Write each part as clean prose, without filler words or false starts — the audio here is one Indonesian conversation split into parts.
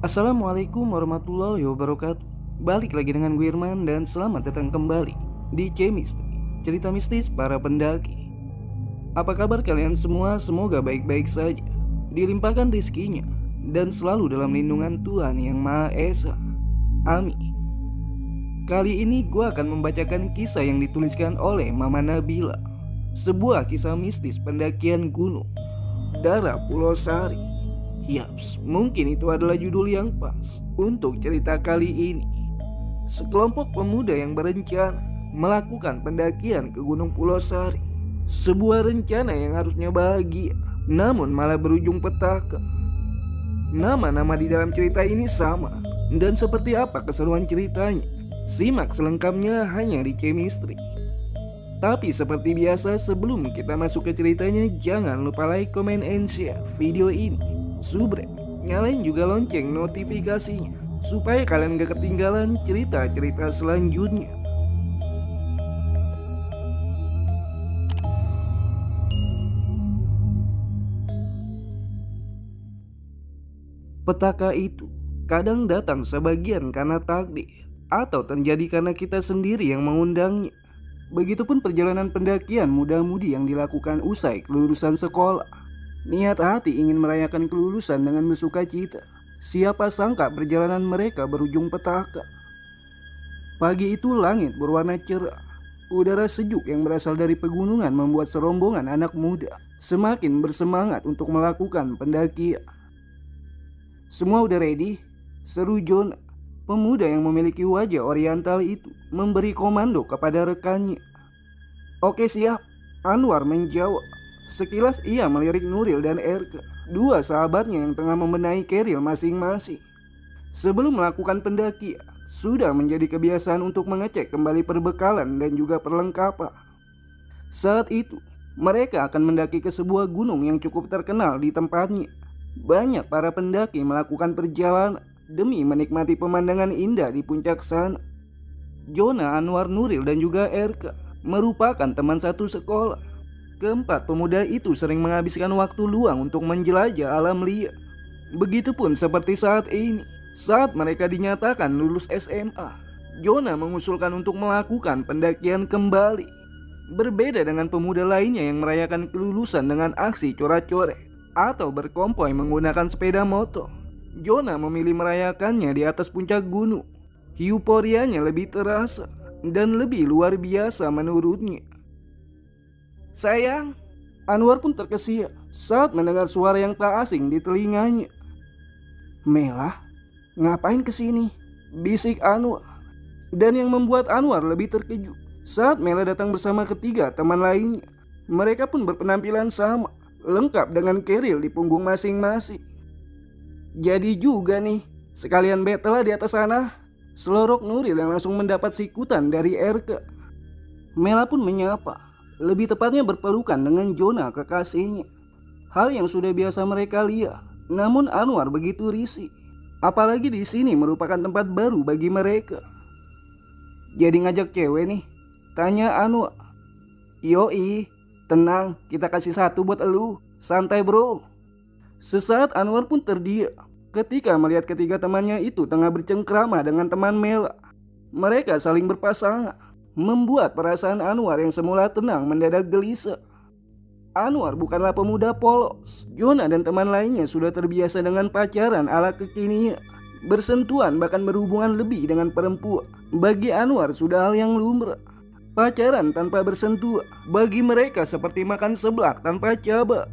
Assalamualaikum warahmatullahi wabarakatuh. Balik lagi dengan gue Irman dan selamat datang kembali di C-Misteri, cerita mistis para pendaki. Apa kabar kalian semua? Semoga baik-baik saja, dilimpahkan rizkinya, dan selalu dalam lindungan Tuhan Yang Maha Esa. Amin. Kali ini gue akan membacakan kisah yang dituliskan oleh Mama Nabila. Sebuah kisah mistis pendakian gunung Dara Pulau Sari. Yaps, mungkin itu adalah judul yang pas untuk cerita kali ini. Sekelompok pemuda yang berencana melakukan pendakian ke Gunung Pulau Sari. Sebuah rencana yang harusnya bahagia, namun malah berujung petaka. Nama-nama di dalam cerita ini sama, dan seperti apa keseruan ceritanya? Simak selengkapnya hanya di C-Misteri. Tapi seperti biasa, sebelum kita masuk ke ceritanya, jangan lupa like, comment, and share video ini. Subscribe, nyalain juga lonceng notifikasinya supaya kalian gak ketinggalan cerita-cerita selanjutnya. Petaka itu kadang datang sebagian karena takdir, atau terjadi karena kita sendiri yang mengundangnya. Begitupun perjalanan pendakian muda-mudi yang dilakukan usai kelulusan sekolah. Niat hati ingin merayakan kelulusan dengan bersuka cita. Siapa sangka perjalanan mereka berujung petaka. Pagi itu langit berwarna cerah. Udara sejuk yang berasal dari pegunungan membuat serombongan anak muda semakin bersemangat untuk melakukan pendakian. Semua udah ready? Seru Jonah, pemuda yang memiliki wajah oriental itu, memberi komando kepada rekannya. Oke siap, Anwar menjawab. Sekilas ia melirik Nuril dan Erka, dua sahabatnya yang tengah membenahi keril masing-masing. Sebelum melakukan pendakian, sudah menjadi kebiasaan untuk mengecek kembali perbekalan dan juga perlengkapan. Saat itu, mereka akan mendaki ke sebuah gunung yang cukup terkenal di tempatnya. Banyak para pendaki melakukan perjalanan demi menikmati pemandangan indah di puncak sana. Jonah, Anwar, Nuril, dan juga Erka merupakan teman satu sekolah. Keempat pemuda itu sering menghabiskan waktu luang untuk menjelajah alam liar. Begitupun seperti saat ini, saat mereka dinyatakan lulus SMA. Jonah mengusulkan untuk melakukan pendakian kembali. Berbeda dengan pemuda lainnya yang merayakan kelulusan dengan aksi coret-coret atau berkonvoi menggunakan sepeda motor, Jonah memilih merayakannya di atas puncak gunung. Euforianya lebih terasa dan lebih luar biasa menurutnya. Sayang, Anwar pun terkesiap saat mendengar suara yang tak asing di telinganya. Mela, ngapain kesini? Bisik Anwar. Dan yang membuat Anwar lebih terkejut saat Mela datang bersama ketiga teman lainnya. Mereka pun berpenampilan sama, lengkap dengan keril di punggung masing-masing. Jadi juga nih, sekalian battle di atas sana. Selorok Nuril yang langsung mendapat sikutan dari Erka. Mela pun menyapa, lebih tepatnya berpelukan dengan Jonah kekasihnya. Hal yang sudah biasa mereka lihat. Namun Anwar begitu risih. Apalagi di sini merupakan tempat baru bagi mereka. Jadi ngajak cewek nih? Tanya Anwar. Yoi, tenang, kita kasih satu buat elu. Santai bro. Sesaat Anwar pun terdiam ketika melihat ketiga temannya itu tengah bercengkrama dengan teman Mela. Mereka saling berpasangan, membuat perasaan Anwar yang semula tenang mendadak gelisah. Anwar bukanlah pemuda polos. Jonah dan teman lainnya sudah terbiasa dengan pacaran ala kekinian. Bersentuhan bahkan berhubungan lebih dengan perempuan bagi Anwar sudah hal yang lumrah. Pacaran tanpa bersentuhan bagi mereka seperti makan seblak tanpa cabai.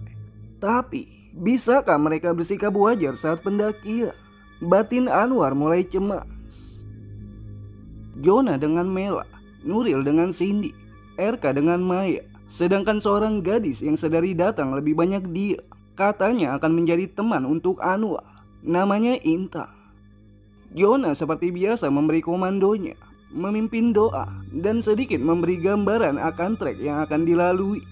Tapi bisakah mereka bersikap wajar saat pendakian? Batin Anwar mulai cemas. Jonah dengan Mela, Nuril dengan Cindy, Erka dengan Maya. Sedangkan seorang gadis yang sedari datang lebih banyak dia, katanya akan menjadi teman untuk Anwar. Namanya Inta. Jonah seperti biasa memberi komandonya, memimpin doa, dan sedikit memberi gambaran akan trek yang akan dilalui.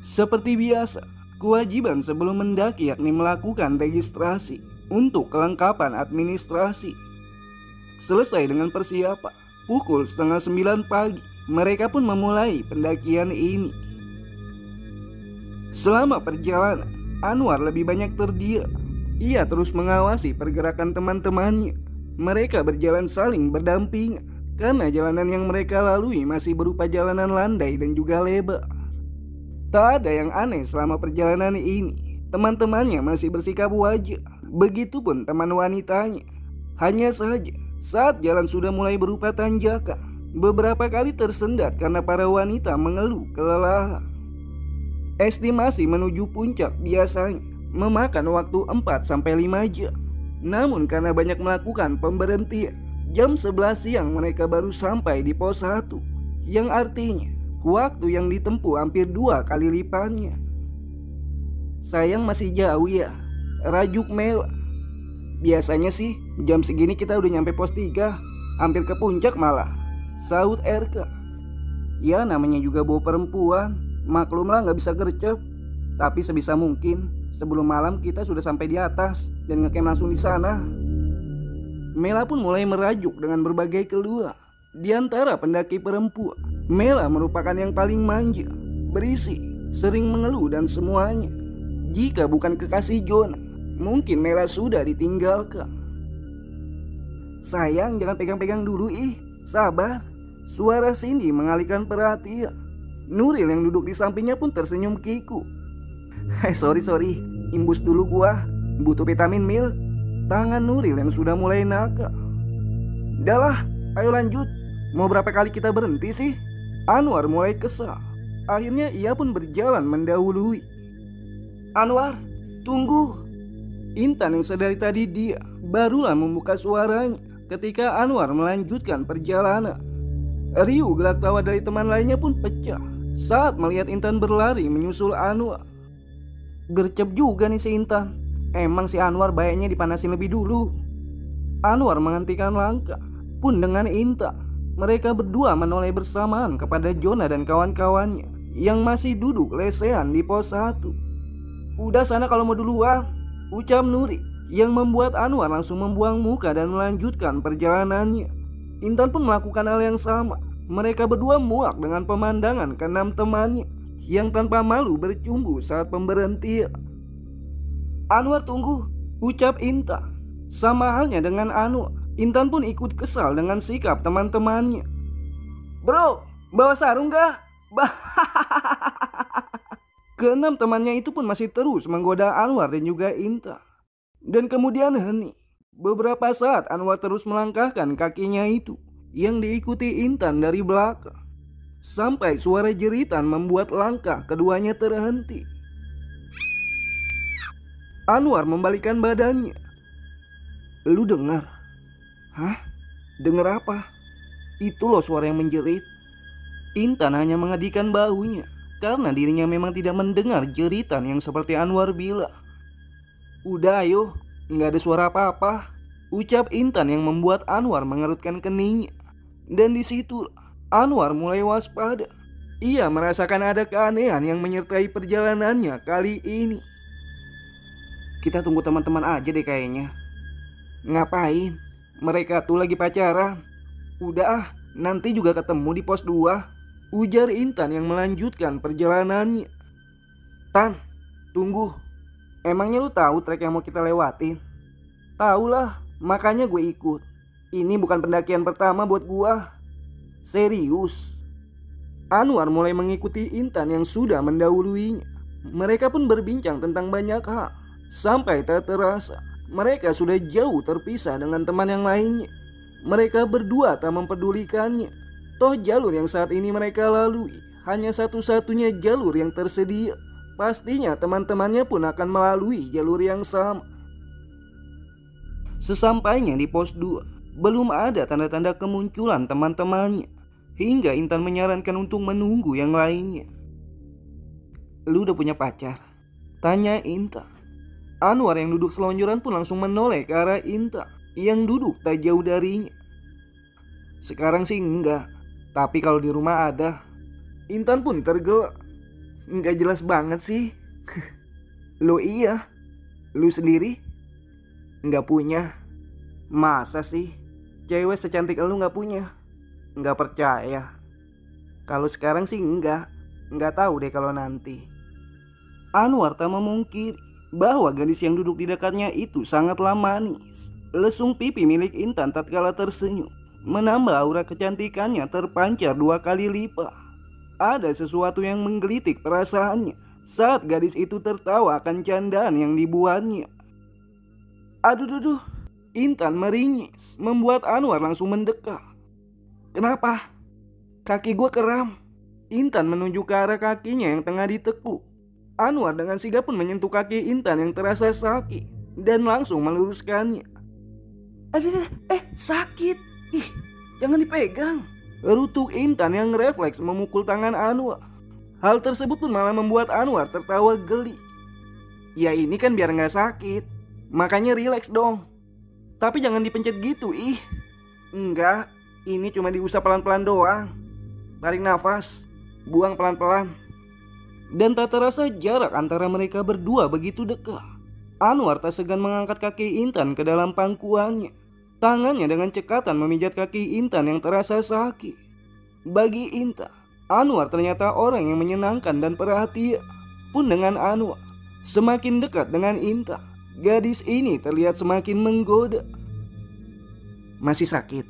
Seperti biasa, kewajiban sebelum mendaki yakni melakukan registrasi untuk kelengkapan administrasi. Selesai dengan persiapan, pukul 8:30 pagi, mereka pun memulai pendakian ini. Selama perjalanan, Anwar lebih banyak terdiam. Ia terus mengawasi pergerakan teman-temannya. Mereka berjalan saling berdampingan karena jalanan yang mereka lalui masih berupa jalanan landai dan juga lebar. Tak ada yang aneh selama perjalanan ini. Teman-temannya masih bersikap wajar. Begitupun teman wanitanya. Hanya saja saat jalan sudah mulai berupa tanjakan, beberapa kali tersendat karena para wanita mengeluh kelelahan. Estimasi menuju puncak biasanya memakan waktu 4-5 jam. Namun karena banyak melakukan pemberhentian, jam 11 siang mereka baru sampai di pos 1, yang artinya waktu yang ditempuh hampir 2 kali lipatnya. Sayang masih jauh ya, rajuk Mela. Biasanya sih jam segini kita udah nyampe pos 3, hampir ke puncak malah, saut RK. Ya namanya juga bawa perempuan, maklumlah gak bisa gercep. Tapi sebisa mungkin sebelum malam kita sudah sampai di atas dan ngecamp langsung di sana. Mela pun mulai merajuk dengan berbagai keluhan. Di antara pendaki perempuan, Mela merupakan yang paling manja, berisik, sering mengeluh dan semuanya. Jika bukan kekasih Jonah, mungkin Mela sudah ditinggalkan. Sayang, jangan pegang-pegang dulu sabar. Suara Cindy mengalihkan perhatian. Nuril yang duduk di sampingnya pun tersenyum kiku. Sorry, imbus dulu gua, butuh vitamin milk. Tangan Nuril yang sudah mulai nakal. Dahlah, ayo lanjut. Mau berapa kali kita berhenti sih? Anwar mulai kesal. Akhirnya ia pun berjalan mendahului. Anwar, tunggu. Intan yang sedari tadi dia barulah membuka suaranya ketika Anwar melanjutkan perjalanan. Riuh gelak tawa dari teman lainnya pun pecah saat melihat Intan berlari menyusul Anwar. Gercep juga nih si Intan. Emang si Anwar baiknya dipanasin lebih dulu. Anwar menghentikan langkah pun dengan Intan. Mereka berdua menoleh bersamaan kepada Jonah dan kawan-kawannya yang masih duduk lesehan di pos 1. Udah sana kalau mau duluan, ucap Nuri, yang membuat Anwar langsung membuang muka dan melanjutkan perjalanannya. Intan pun melakukan hal yang sama. Mereka berdua muak dengan pemandangan keenam temannya yang tanpa malu bercumbu saat pemberhentian. Anwar tunggu, ucap Intan. Sama halnya dengan Anwar, Intan pun ikut kesal dengan sikap teman-temannya. Bro, bawa sarung gak? Keenam temannya itu pun masih terus menggoda Anwar dan juga Intan. Dan kemudian hening. Beberapa saat Anwar terus melangkahkan kakinya itu yang diikuti Intan dari belakang. Sampai suara jeritan membuat langkah keduanya terhenti. Anwar membalikkan badannya. Lu dengar? Hah? Dengar apa? Itu loh suara yang menjerit. Intan hanya mengedikan bahunya karena dirinya memang tidak mendengar jeritan yang seperti Anwar bilang. Udah ayo, gak ada suara apa-apa, ucap Intan yang membuat Anwar mengerutkan keningnya. Dan disitu Anwar mulai waspada. Ia merasakan ada keanehan yang menyertai perjalanannya kali ini. Kita tunggu teman-teman aja deh kayaknya. Ngapain? Mereka tuh lagi pacaran. Udah nanti juga ketemu di pos 2, ujar Intan yang melanjutkan perjalanannya. Tan, tunggu. Emangnya lu tahu trek yang mau kita lewatin? Tahu lah, makanya gue ikut. Ini bukan pendakian pertama buat gua. Serius. Anwar mulai mengikuti Intan yang sudah mendahuluinya. Mereka pun berbincang tentang banyak hal. Sampai tak terasa mereka sudah jauh terpisah dengan teman yang lainnya. Mereka berdua tak mempedulikannya. Toh jalur yang saat ini mereka lalui hanya satu-satunya jalur yang tersedia. Pastinya teman-temannya pun akan melalui jalur yang sama. Sesampainya di pos 2, belum ada tanda-tanda kemunculan teman-temannya. Hingga Intan menyarankan untuk menunggu yang lainnya. Lu udah punya pacar? Tanya Intan. Anwar yang duduk selonjoran pun langsung menoleh ke arah Intan yang duduk tak jauh darinya. Sekarang sih enggak, tapi kalau di rumah ada. Intan pun tergelak. Enggak jelas banget sih. Lo iya? Lu sendiri? Enggak punya. Masa sih? Cewek secantik lu enggak punya? Enggak percaya. Kalau sekarang sih enggak. Enggak tahu deh kalau nanti. Anwar tak memungkiri bahwa gadis yang duduk di dekatnya itu sangatlah manis. Lesung pipi milik Intan tatkala tersenyum menambah aura kecantikannya terpancar 2 kali lipat. Ada sesuatu yang menggelitik perasaannya saat gadis itu tertawa akan candaan yang dibuatnya. Aduh duduh, Intan meringis membuat Anwar langsung mendekat. Kenapa? Kaki gue kram. Intan menunjuk ke arah kakinya yang tengah ditekuk. Anwar dengan sigap pun menyentuh kaki Intan yang terasa sakit dan langsung meluruskannya. Aduh, sakit. Ih, jangan dipegang. Rutuk Intan yang refleks memukul tangan Anwar. Hal tersebut pun malah membuat Anwar tertawa geli. Ya ini kan biar gak sakit, makanya rileks dong. Tapi jangan dipencet gitu, ih. Enggak, ini cuma diusap pelan-pelan doang. Tarik nafas, buang pelan-pelan. Dan tak terasa jarak antara mereka berdua begitu dekat. Anwar tak segan mengangkat kaki Intan ke dalam pangkuannya. Tangannya dengan cekatan memijat kaki Intan yang terasa sakit. Bagi Intan, Anwar ternyata orang yang menyenangkan dan perhatian. Pun dengan Anwar semakin dekat dengan Intan, gadis ini terlihat semakin menggoda. Masih sakit?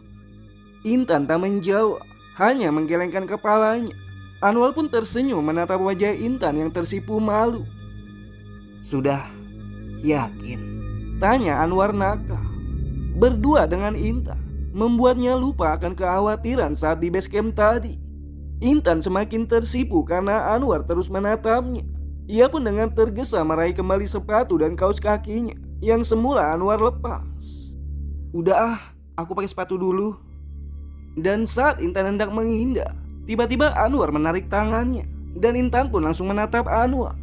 Intan tak menjawab, hanya menggelengkan kepalanya. Anwar pun tersenyum menatap wajah Intan yang tersipu malu. Sudah yakin? Tanya Anwar nakal. Berdua dengan Intan membuatnya lupa akan kekhawatiran saat di base camp tadi. Intan semakin tersipu karena Anwar terus menatapnya. Ia pun dengan tergesa meraih kembali sepatu dan kaos kakinya yang semula Anwar lepas. Udah aku pakai sepatu dulu. Dan saat Intan hendak menghindar, tiba-tiba Anwar menarik tangannya dan Intan pun langsung menatap Anwar.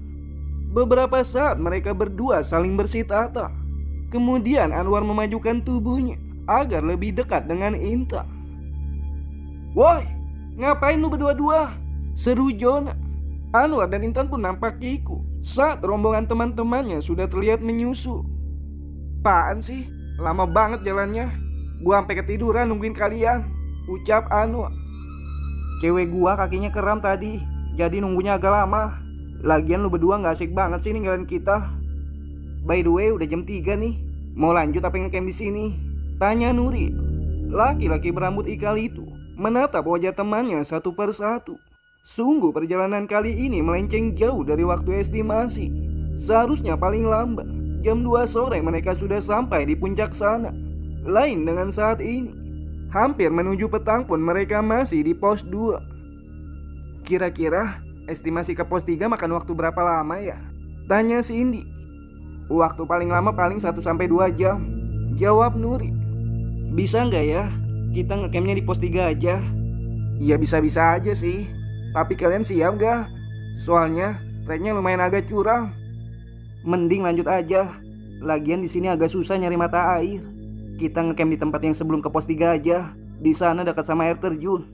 Beberapa saat mereka berdua saling bersitata. Kemudian Anwar memajukan tubuhnya agar lebih dekat dengan Intan. Woi, ngapain lu berdua-dua? Seru Jona. Anwar dan Intan pun nampak ikut saat rombongan teman-temannya sudah terlihat menyusul. Apaan sih? Lama banget jalannya. Gua sampai ketiduran nungguin kalian, ucap Anwar. Cewek gua kakinya kram tadi, jadi nunggunya agak lama. Lagian lu berdua gak asik banget sih ninggalin kita. By the way, udah jam 3 nih. Mau lanjut apa ngecamp di sini? Tanya Nuri. Laki-laki berambut ikal itu menatap wajah temannya satu persatu. Sungguh perjalanan kali ini melenceng jauh dari waktu estimasi. Seharusnya paling lambat jam 2 sore mereka sudah sampai di puncak sana. Lain dengan saat ini, hampir menuju petang pun mereka masih di pos 2. Kira-kira estimasi ke pos 3 makan waktu berapa lama ya? Tanya Cindy. Waktu paling lama paling 1-2 jam, jawab Nuri. Bisa nggak ya kita ngecampnya di pos 3 aja? Ya bisa-bisa aja sih. Tapi kalian siap gak? Soalnya treknya lumayan agak curam. Mending lanjut aja. Lagian di sini agak susah nyari mata air. Kita ngecamp di tempat yang sebelum ke pos 3 aja. Di sana dekat sama air terjun.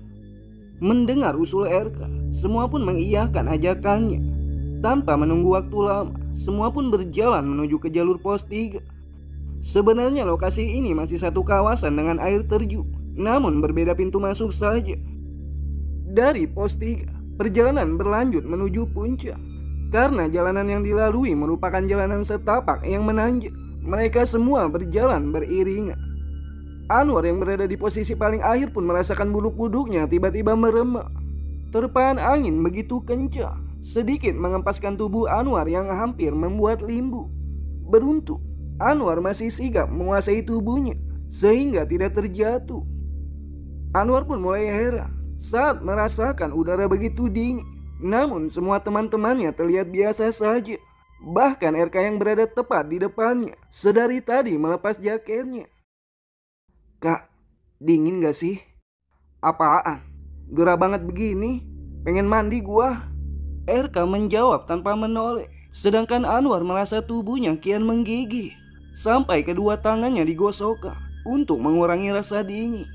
Mendengar usul RK, semua pun mengiyakan ajakannya. Tanpa menunggu waktu lama, semua pun berjalan menuju ke jalur pos 3. Sebenarnya lokasi ini masih satu kawasan dengan air terjun, namun berbeda pintu masuk saja. Dari pos 3, perjalanan berlanjut menuju puncak. Karena jalanan yang dilalui merupakan jalanan setapak yang menanjak, mereka semua berjalan beriringan. Anwar yang berada di posisi paling akhir pun merasakan bulu kuduknya tiba-tiba meremang. Terpaan angin begitu kencang, sedikit mengempaskan tubuh Anwar yang hampir membuat limbu. Beruntung, Anwar masih sigap menguasai tubuhnya sehingga tidak terjatuh. Anwar pun mulai heran saat merasakan udara begitu dingin. Namun semua teman-temannya terlihat biasa saja. Bahkan RK yang berada tepat di depannya sedari tadi melepas jaketnya. Kak, dingin gak sih? Apaan? Gerah banget begini, pengen mandi gua. RK menjawab tanpa menoleh. Sedangkan Anwar merasa tubuhnya kian menggigil sampai kedua tangannya digosokkan untuk mengurangi rasa dingin.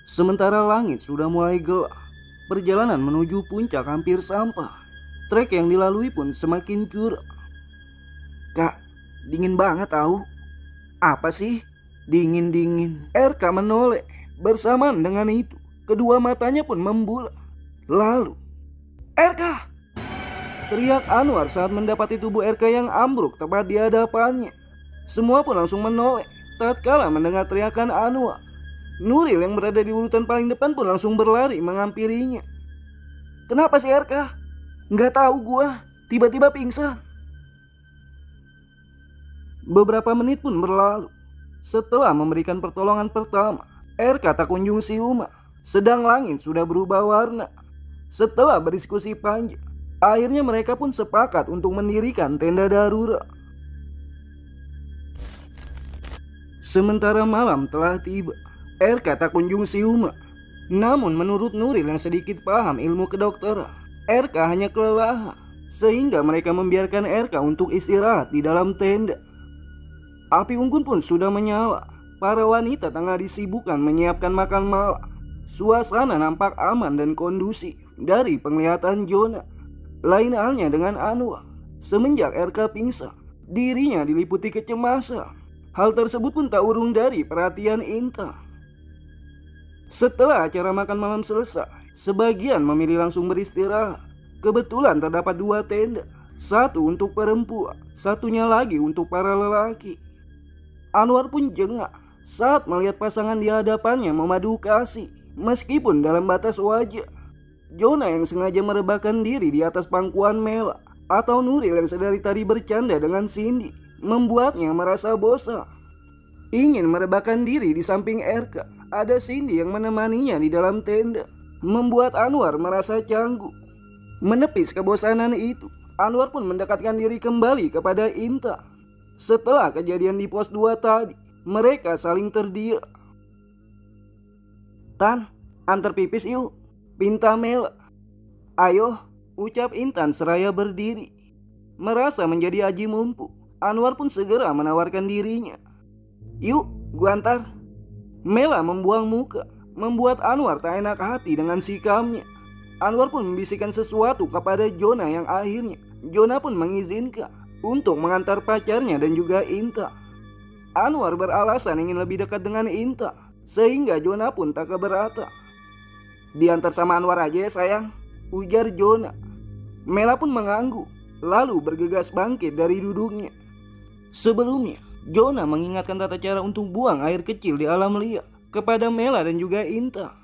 Sementara langit sudah mulai gelap, perjalanan menuju puncak hampir sampai. Trek yang dilalui pun semakin curam. Kak, dingin banget tahu. Apa sih? Dingin-dingin. RK menoleh. Bersamaan dengan itu, kedua matanya pun membulat. Lalu, RK! teriak Anwar saat mendapati tubuh RK yang ambruk tepat di hadapannya. Semua pun langsung menoleh tatkala mendengar teriakan Anwar. Nuril yang berada di urutan paling depan pun langsung berlari menghampirinya. "Kenapa sih RK?" "Nggak tahu gua, tiba-tiba pingsan." Beberapa menit pun berlalu. Setelah memberikan pertolongan pertama, RK tak kunjung siuma, sedang langit sudah berubah warna. Setelah berdiskusi panjang, akhirnya mereka pun sepakat untuk mendirikan tenda darurat. Sementara malam telah tiba, RK tak kunjung siuma. Namun menurut Nuril yang sedikit paham ilmu kedokteran, RK hanya kelelahan, sehingga mereka membiarkan RK untuk istirahat di dalam tenda. Api unggun pun sudah menyala. Para wanita tengah disibukkan menyiapkan makan malam. Suasana nampak aman dan kondusif dari penglihatan Jona. Lain halnya dengan Anwar. Semenjak RK pingsan, dirinya diliputi kecemasan. Hal tersebut pun tak urung dari perhatian Intan. Setelah acara makan malam selesai, sebagian memilih langsung beristirahat. Kebetulan terdapat 2 tenda, satu untuk perempuan, satunya lagi untuk para lelaki. Anwar pun jengah saat melihat pasangan di hadapannya memadu kasih, meskipun dalam batas wajar. Jona yang sengaja merebahkan diri di atas pangkuan Mela, atau Nuril yang sedari tadi bercanda dengan Cindy, membuatnya merasa bosan. Ingin merebahkan diri di samping RK, ada Cindy yang menemaninya di dalam tenda, membuat Anwar merasa canggung. Menepis kebosanan itu, Anwar pun mendekatkan diri kembali kepada Intan. Setelah kejadian di pos 2 tadi, mereka saling terdiam. "Tan, antar pipis yuk," pinta Mela. "Ayo," ucap Intan seraya berdiri. Merasa menjadi aji mumpung, Anwar pun segera menawarkan dirinya. "Yuk, gua antar." Mela membuang muka, membuat Anwar tak enak hati dengan sikapnya. Anwar pun membisikkan sesuatu kepada Jona yang akhirnya Jona pun mengizinkan untuk mengantar pacarnya dan juga Inta. Anwar beralasan ingin lebih dekat dengan Inta, sehingga Jona pun tak keberatan. "Diantar sama Anwar aja ya sayang," ujar Jona. Mela pun mengangguk, lalu bergegas bangkit dari duduknya. Sebelumnya, Jona mengingatkan tata cara untuk buang air kecil di alam liar kepada Mela dan juga Inta.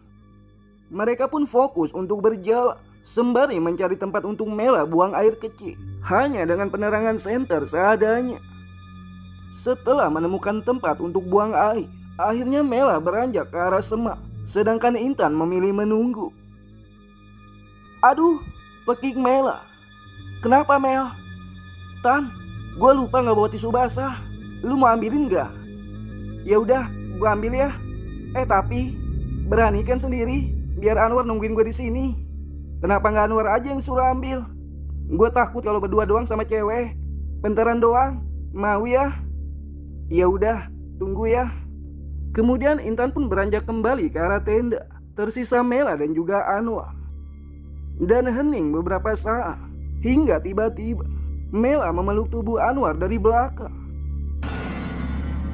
Mereka pun fokus untuk berjalan, sembari mencari tempat untuk Mela buang air kecil, hanya dengan penerangan senter seadanya. Setelah menemukan tempat untuk buang air, akhirnya Mela beranjak ke arah semak, sedangkan Intan memilih menunggu. "Aduh," pekik Mela. "Kenapa Mel?" "Tan, gue lupa gak bawa tisu basah. Lu mau ambilin gak?" "Ya udah, gue ambil ya. Tapi berani kan sendiri, biar Anwar nungguin gue di sini. Kenapa gak Anwar aja yang suruh ambil? Gue takut kalau berdua doang sama cewek. Bentaran doang, mau ya?" "Ya udah, tunggu ya." Kemudian Intan pun beranjak kembali ke arah tenda. Tersisa Mela dan juga Anwar. Dan hening beberapa saat, hingga tiba-tiba Mela memeluk tubuh Anwar dari belakang.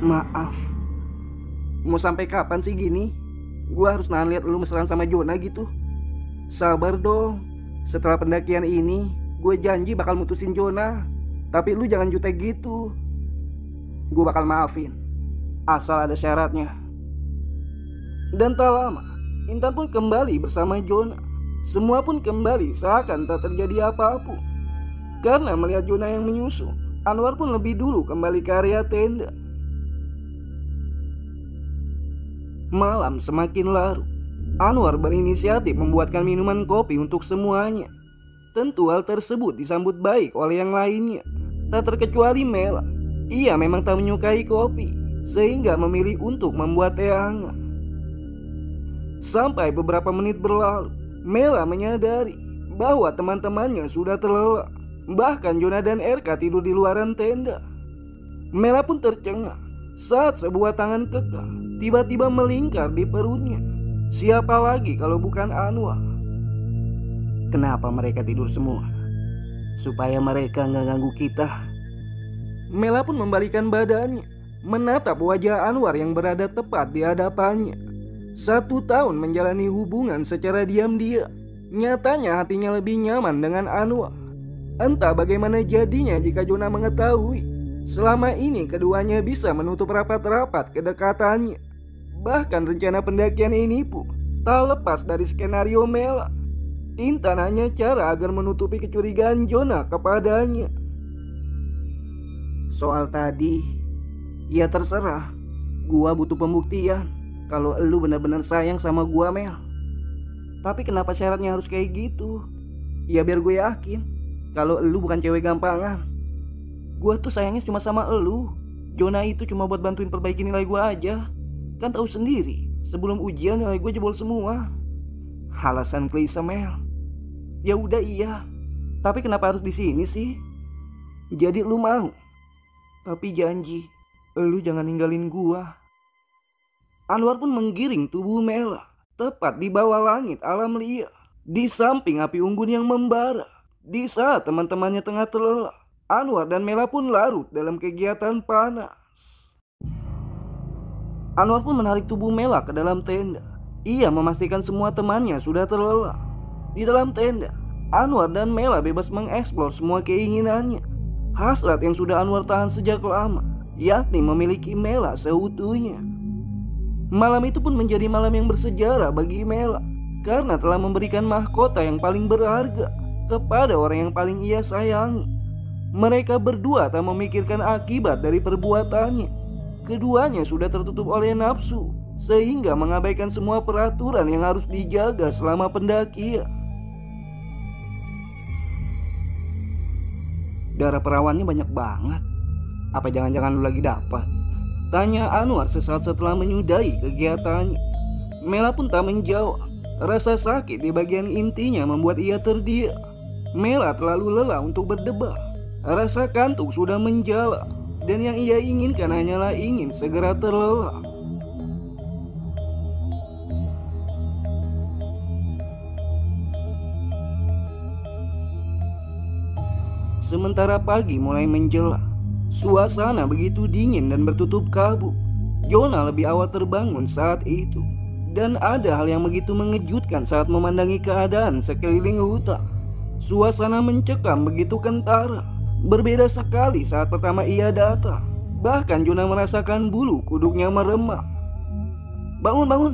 "Maaf, mau sampai kapan sih gini? Gua harus nahan lihat lu mesran sama Jona gitu. Sabar dong. Setelah pendakian ini, gue janji bakal mutusin Jona. Tapi lu jangan jutek gitu. Gue bakal maafin, asal ada syaratnya." Dan tak lama, Intan pun kembali bersama Jona. Semua pun kembali seakan tak terjadi apapun. Karena melihat Jona yang menyusul, Anwar pun lebih dulu kembali ke area tenda. Malam semakin larut. Anwar berinisiatif membuatkan minuman kopi untuk semuanya. Tentu hal tersebut disambut baik oleh yang lainnya, tak terkecuali Mela. Ia memang tak menyukai kopi, sehingga memilih untuk membuat teh hangat. Sampai beberapa menit berlalu, Mela menyadari bahwa teman-temannya sudah terlelap. Bahkan Jona dan RK tidur di luaran tenda. Mela pun tercengang saat sebuah tangan kekar tiba-tiba melingkar di perutnya. Siapa lagi kalau bukan Anwar? Kenapa mereka tidur semua? Supaya mereka nggak ganggu kita. Mela pun membalikan badannya, menatap wajah Anwar yang berada tepat di hadapannya. 1 tahun menjalani hubungan secara diam-diam. Nyatanya hatinya lebih nyaman dengan Anwar. Entah bagaimana jadinya jika Jonah mengetahui selama ini keduanya bisa menutup rapat-rapat kedekatannya. Bahkan rencana pendakian ini pun tak lepas dari skenario Mela. Intan hanya cara agar menutupi kecurigaan Jonah kepadanya. Soal tadi, ya terserah. Gua butuh pembuktian kalau elu benar-benar sayang sama gua, Mel. Tapi kenapa syaratnya harus kayak gitu? Ya biar gue yakin kalau elu bukan cewek gampangan. Gua tuh sayangnya cuma sama elu. Jonah itu cuma buat bantuin perbaiki nilai gua aja. Kan tahu sendiri, sebelum ujian nilai gue jebol semua. Alasan klise, Mel. Ya udah iya. Tapi kenapa harus di sini sih? Jadi lu mau? Tapi janji, lu jangan ninggalin gua. Anwar pun menggiring tubuh Mela tepat di bawah langit alam liar, di samping api unggun yang membara. Di saat teman-temannya tengah terlelap, Anwar dan Mela pun larut dalam kegiatan panas. Anwar pun menarik tubuh Mela ke dalam tenda. Ia memastikan semua temannya sudah terlelap. Di dalam tenda, Anwar dan Mela bebas mengeksplor semua keinginannya. Hasrat yang sudah Anwar tahan sejak lama, yakni memiliki Mela seutuhnya. Malam itu pun menjadi malam yang bersejarah bagi Mela, karena telah memberikan mahkota yang paling berharga kepada orang yang paling ia sayangi. Mereka berdua tak memikirkan akibat dari perbuatannya. Keduanya sudah tertutup oleh nafsu, sehingga mengabaikan semua peraturan yang harus dijaga selama pendakian. Darah perawannya banyak banget. Apa jangan-jangan lu lagi dapat? Tanya Anwar sesaat setelah menyudahi kegiatannya. Mela pun tak menjawab. Rasa sakit di bagian intinya membuat ia terdiam. Mela terlalu lelah untuk berdebat. Rasa kantuk sudah menjala, dan yang ia inginkan hanyalah ingin segera terlelap. Sementara pagi mulai menjelang, suasana begitu dingin dan bertutup kabut. Jonah lebih awal terbangun saat itu, dan ada hal yang begitu mengejutkan saat memandangi keadaan sekeliling hutan. Suasana mencekam begitu kentara, berbeda sekali saat pertama ia datang. Bahkan Jonah merasakan bulu kuduknya meremang. "Bangun, bangun!"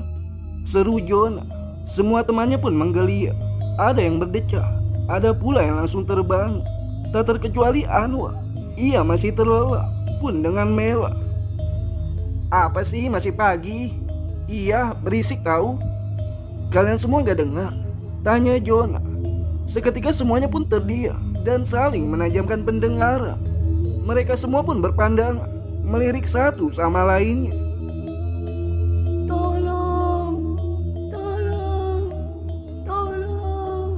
seru Jonah. Semua temannya pun menggeliat. Ada yang berdecak, ada pula yang langsung terbangun. Tak terkecuali Anwar. Ia masih terlelap pun dengan Mela. "Apa sih, masih pagi?" "Iya, berisik tahu." "Kalian semua gak dengar?" tanya Jonah. Seketika semuanya pun terdiam dan saling menajamkan pendengaran. Mereka semua pun berpandangan, melirik satu sama lainnya. "Tolong, tolong, tolong!"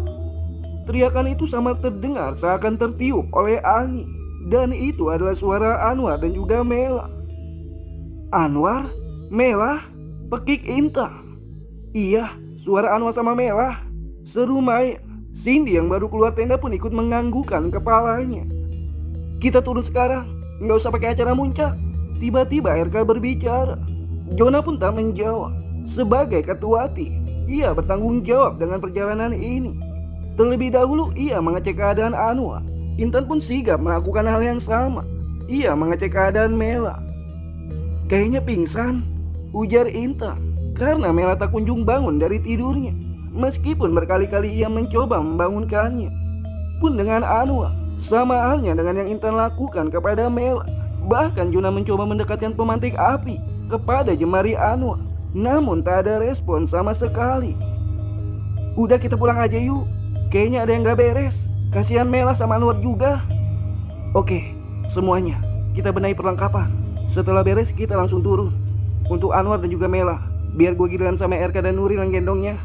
Teriakan itu samar terdengar seakan tertiup oleh angin. Dan itu adalah suara Anwar dan juga Mela. "Anwar? Mela?" pekik Intan. "Iya, suara Anwar sama Mela," seru Maya. Cindy yang baru keluar tenda pun ikut menganggukkan kepalanya. "Kita turun sekarang, nggak usah pakai acara muncak." Tiba-tiba RK berbicara. Jonah pun tak menjawab. Sebagai ketua tim, ia bertanggung jawab dengan perjalanan ini. Terlebih dahulu ia mengecek keadaan Anwar. Intan pun sigap melakukan hal yang sama. Ia mengecek keadaan Mela. "Kayaknya pingsan," ujar Intan, karena Mela tak kunjung bangun dari tidurnya. Meskipun berkali-kali ia mencoba membangunkannya. Pun dengan Anwar, sama halnya dengan yang Intan lakukan kepada Mela. Bahkan Jonah mencoba mendekatkan pemantik api kepada jemari Anwar, namun tak ada respon sama sekali. "Udah, kita pulang aja yuk. Kayaknya ada yang gak beres. Kasihan Mela sama Anwar juga." "Oke, semuanya kita benahi perlengkapan. Setelah beres kita langsung turun. Untuk Anwar dan juga Mela, biar gue giliran sama RK dan Nuril yang gendongnya."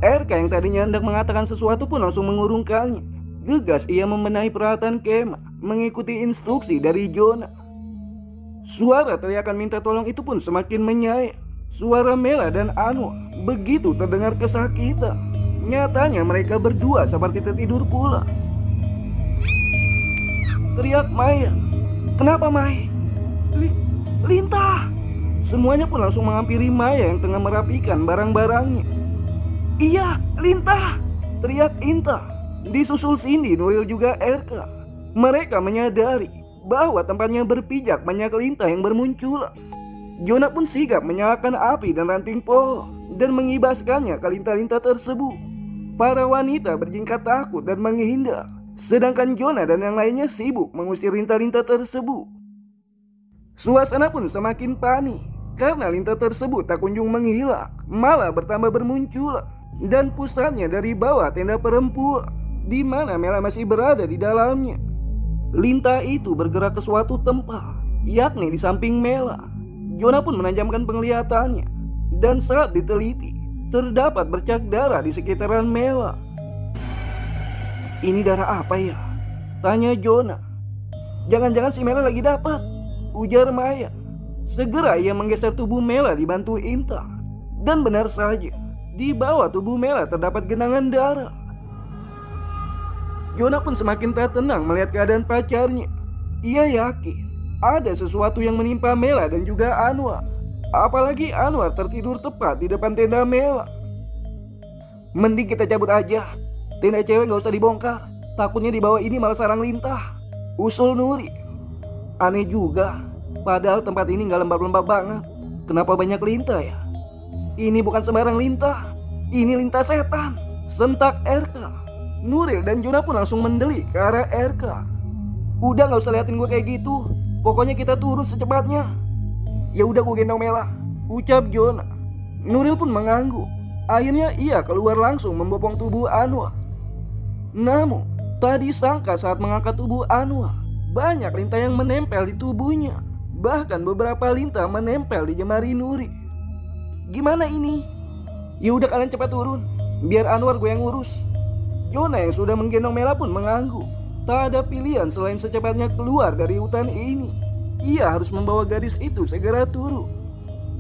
RK yang tadinya hendak mengatakan sesuatu pun langsung mengurungkannya. Gegas ia membenahi peralatan kemah, mengikuti instruksi dari Jonah. Suara teriakan minta tolong itu pun semakin menyayat. Suara Mela dan Anwar begitu terdengar kesakitan. Nyatanya mereka berdua seperti tertidur pulas. Teriak Maya. "Kenapa, Mai?" Lintah!" Semuanya pun langsung menghampiri Maya yang tengah merapikan barang-barangnya. "Iya, Lintah!" teriak Inta. Disusul Cindy, Nuril juga RK. Mereka menyadari bahwa tempatnya berpijak banyak lintah yang bermunculan. Jonah pun sigap menyalakan api dan ranting pohon dan mengibaskannya ke lintah-lintah tersebut. Para wanita berjingkat takut dan menghindar, sedangkan Jonah dan yang lainnya sibuk mengusir lintah-lintah tersebut. Suasana pun semakin panik karena lintah tersebut tak kunjung menghilang, malah bertambah bermunculan. Dan pusatnya dari bawah tenda perempuan, di mana Mela masih berada di dalamnya. Lintah itu bergerak ke suatu tempat, yakni di samping Mela. Jonah pun menajamkan penglihatannya, dan saat diteliti, terdapat bercak darah di sekitaran Mela. Ini darah apa ya? Tanya Jonah. Jangan-jangan si Mela lagi dapat, ujar Maya. Segera ia menggeser tubuh Mela dibantu Intan. Dan benar saja, di bawah tubuh Mela terdapat genangan darah. Jonah pun semakin tak tenang melihat keadaan pacarnya. Ia yakin ada sesuatu yang menimpa Mela dan juga Anwar. Apalagi Anwar tertidur tepat di depan tenda Mela. Mending kita cabut aja. Tenda cewek gak usah dibongkar. Takutnya di bawah ini malah sarang lintah, usul Nuri. Aneh juga, padahal tempat ini gak lembab-lembab banget. Kenapa banyak lintah ya? Ini bukan sembarang lintah, ini lintah setan, sentak RK. Nuril dan Jonah pun langsung mendelik ke arah RK. Udah gak usah liatin gue kayak gitu, pokoknya kita turun secepatnya. Ya udah gue gendong Mela, ucap Jonah. Nuril pun mengangguk. Akhirnya ia keluar langsung membopong tubuh Anwar. Namun tak disangka saat mengangkat tubuh Anwar, banyak lintah yang menempel di tubuhnya. Bahkan beberapa lintah menempel di jemari Nuri. Gimana ini? Ya udah kalian cepat turun, biar Anwar gue yang ngurus. Jonah yang sudah menggendong Mela pun mengangguk. Tak ada pilihan selain secepatnya keluar dari hutan ini. Ia harus membawa gadis itu segera turun.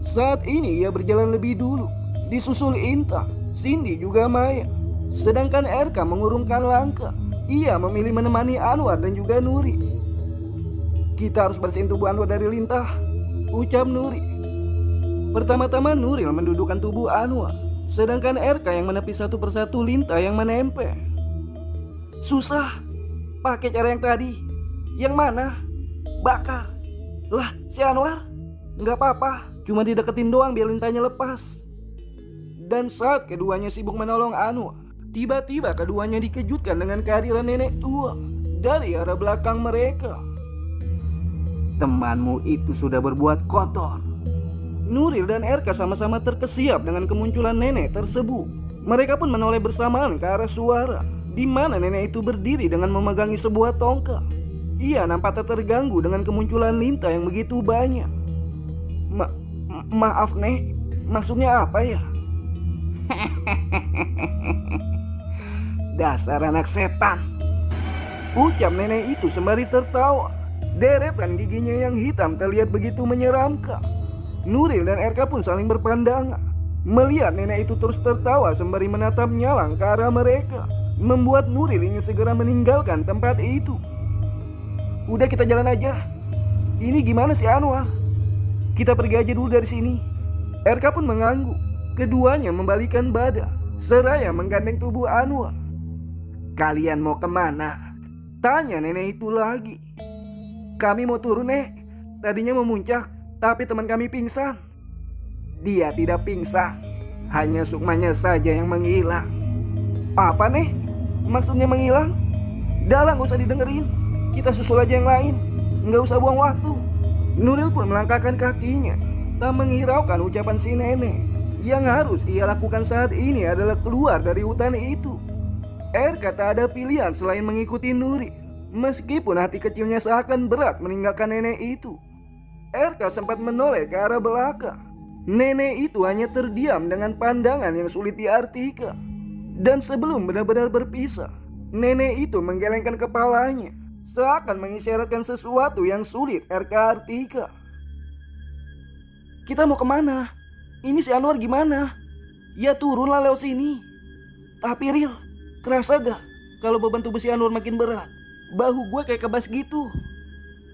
Saat ini ia berjalan lebih dulu, disusul Intan, Cindy juga Maya. Sedangkan RK mengurungkan langkah. Ia memilih menemani Anwar dan juga Nuri. Kita harus bersihin tubuh Anwar dari lintah, ucap Nuri. Pertama-tama Nuril mendudukkan tubuh Anwar, sedangkan RK yang menepis satu persatu lintah yang menempel. Susah, pakai cara yang tadi. Yang mana? Bakar. Lah, si Anwar? Nggak apa-apa, cuma dideketin doang biar lintahnya lepas. Dan saat keduanya sibuk menolong Anwar, tiba-tiba keduanya dikejutkan dengan kehadiran nenek tua dari arah belakang mereka. Temanmu itu sudah berbuat kotor. Nuril dan RK sama-sama terkesiap dengan kemunculan nenek tersebut. Mereka pun menoleh bersamaan ke arah suara, di mana nenek itu berdiri dengan memegangi sebuah tongkat. Ia nampak tak terganggu dengan kemunculan lintah yang begitu banyak. Maaf Nek, maksudnya apa ya? Dasar anak setan, ucap nenek itu sembari tertawa. Deretan giginya yang hitam terlihat begitu menyeramkan. Nuril dan RK pun saling berpandangan. Melihat nenek itu terus tertawa sembari menatap nyalang ke arah mereka, membuat Nuril ingin segera meninggalkan tempat itu. Udah kita jalan aja. Ini gimana sih Anwar? Kita pergi aja dulu dari sini. RK pun mengangguk. Keduanya membalikan badan seraya menggandeng tubuh Anwar. Kalian mau kemana? Tanya nenek itu lagi. Kami mau turun Nek. Tadinya mau muncak, tapi teman kami pingsan. Dia tidak pingsan, hanya sukmanya saja yang menghilang. Apa Nek? Maksudnya menghilang? Dalang gak usah didengerin. Kita susul aja yang lain, gak usah buang waktu. Nuril pun melangkahkan kakinya, tak menghiraukan ucapan si nenek. Yang harus ia lakukan saat ini adalah keluar dari hutan itu. RK tak ada pilihan selain mengikuti Nuril. Meskipun hati kecilnya seakan berat meninggalkan nenek itu. RK sempat menoleh ke arah belakang. Nenek itu hanya terdiam dengan pandangan yang sulit diartikan. Dan sebelum benar-benar berpisah, nenek itu menggelengkan kepalanya, seakan mengisyaratkan sesuatu yang sulit RK artikan. Kita mau kemana? Ini si Anwar gimana? Ya turunlah lewat sini. Tapi Ril, kerasa gak kalau beban tubuh si Anwar makin berat? Bahu gue kayak kebas gitu.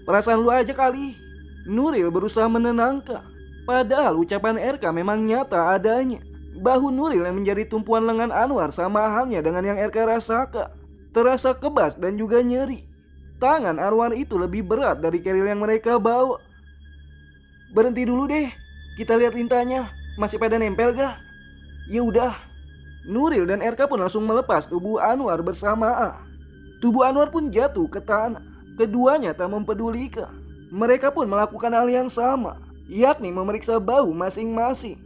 Perasaan lu aja kali. Nuril berusaha menenangkan. Padahal ucapan RK memang nyata adanya. Bahu Nuril yang menjadi tumpuan lengan Anwar sama halnya dengan yang RK rasakan. terasa kebas dan juga nyeri. Tangan Anwar itu lebih berat dari keril yang mereka bawa. Berhenti dulu deh, kita lihat lintanya, masih pada nempel gak? Ya udah. Nuril dan RK pun langsung melepas tubuh Anwar bersamaan. Tubuh Anwar pun jatuh ke tanah. Keduanya tak mempedulikan. Mereka pun melakukan hal yang sama, yakni memeriksa bau masing-masing.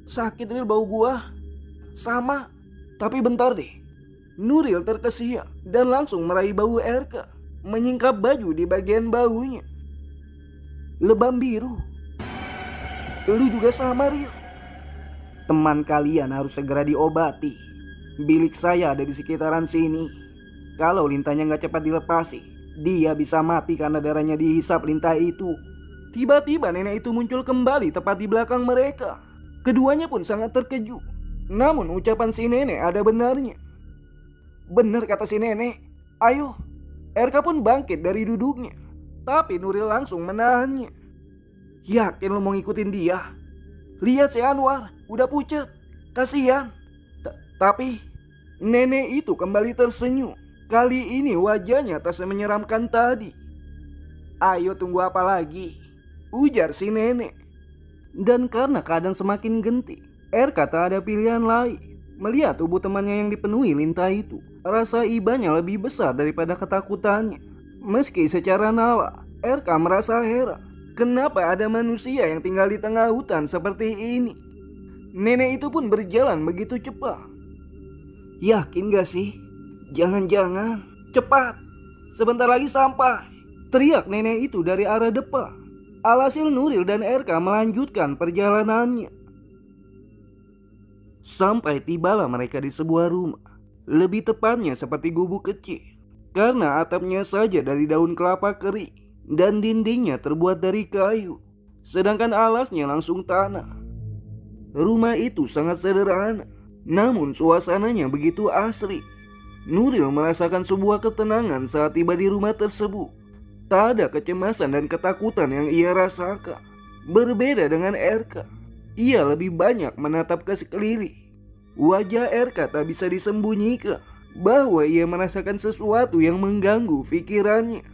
Sakit Ril bau gua. Sama. Tapi bentar deh. Nuril terkesiap dan langsung meraih bau RK, menyingkap baju di bagian baunya. Lebam biru. Lu juga sama Ril. Teman kalian harus segera diobati. Bilik saya ada di sekitaran sini. Kalau lintanya gak cepat dilepasi, dia bisa mati karena darahnya dihisap lintah itu. Tiba-tiba nenek itu muncul kembali tepat di belakang mereka. Keduanya pun sangat terkejut. Namun ucapan si nenek ada benarnya. Benar kata si nenek. Ayo. RK pun bangkit dari duduknya. Tapi Nuril langsung menahannya. Yakin lo mau ngikutin dia? Lihat si Anwar, udah pucat. Kasihan. Tapi nenek itu kembali tersenyum. Kali ini wajahnya tak semenyeramkan tadi. Ayo tunggu apa lagi? Ujar si nenek. Dan karena keadaan semakin genting, RK tak ada pilihan lain. Melihat tubuh temannya yang dipenuhi lintah itu, rasa ibanya lebih besar daripada ketakutannya. Meski secara nalar, RK merasa heran. Kenapa ada manusia yang tinggal di tengah hutan seperti ini? Nenek itu pun berjalan begitu cepat. Yakin gak sih? Jangan-jangan. Cepat. Sebentar lagi sampai. Teriak nenek itu dari arah depan. Alhasil Nuril dan RK melanjutkan perjalanannya. Sampai tibalah mereka di sebuah rumah. Lebih tepatnya seperti gubuk kecil. Karena atapnya saja dari daun kelapa kering. Dan dindingnya terbuat dari kayu. Sedangkan alasnya langsung tanah. Rumah itu sangat sederhana. Namun suasananya begitu asri. Nuril merasakan sebuah ketenangan saat tiba di rumah tersebut. Tak ada kecemasan dan ketakutan yang ia rasakan. Berbeda dengan RK. Ia lebih banyak menatap ke sekeliling. Wajah RK tak bisa disembunyikan bahwa ia merasakan sesuatu yang mengganggu pikirannya.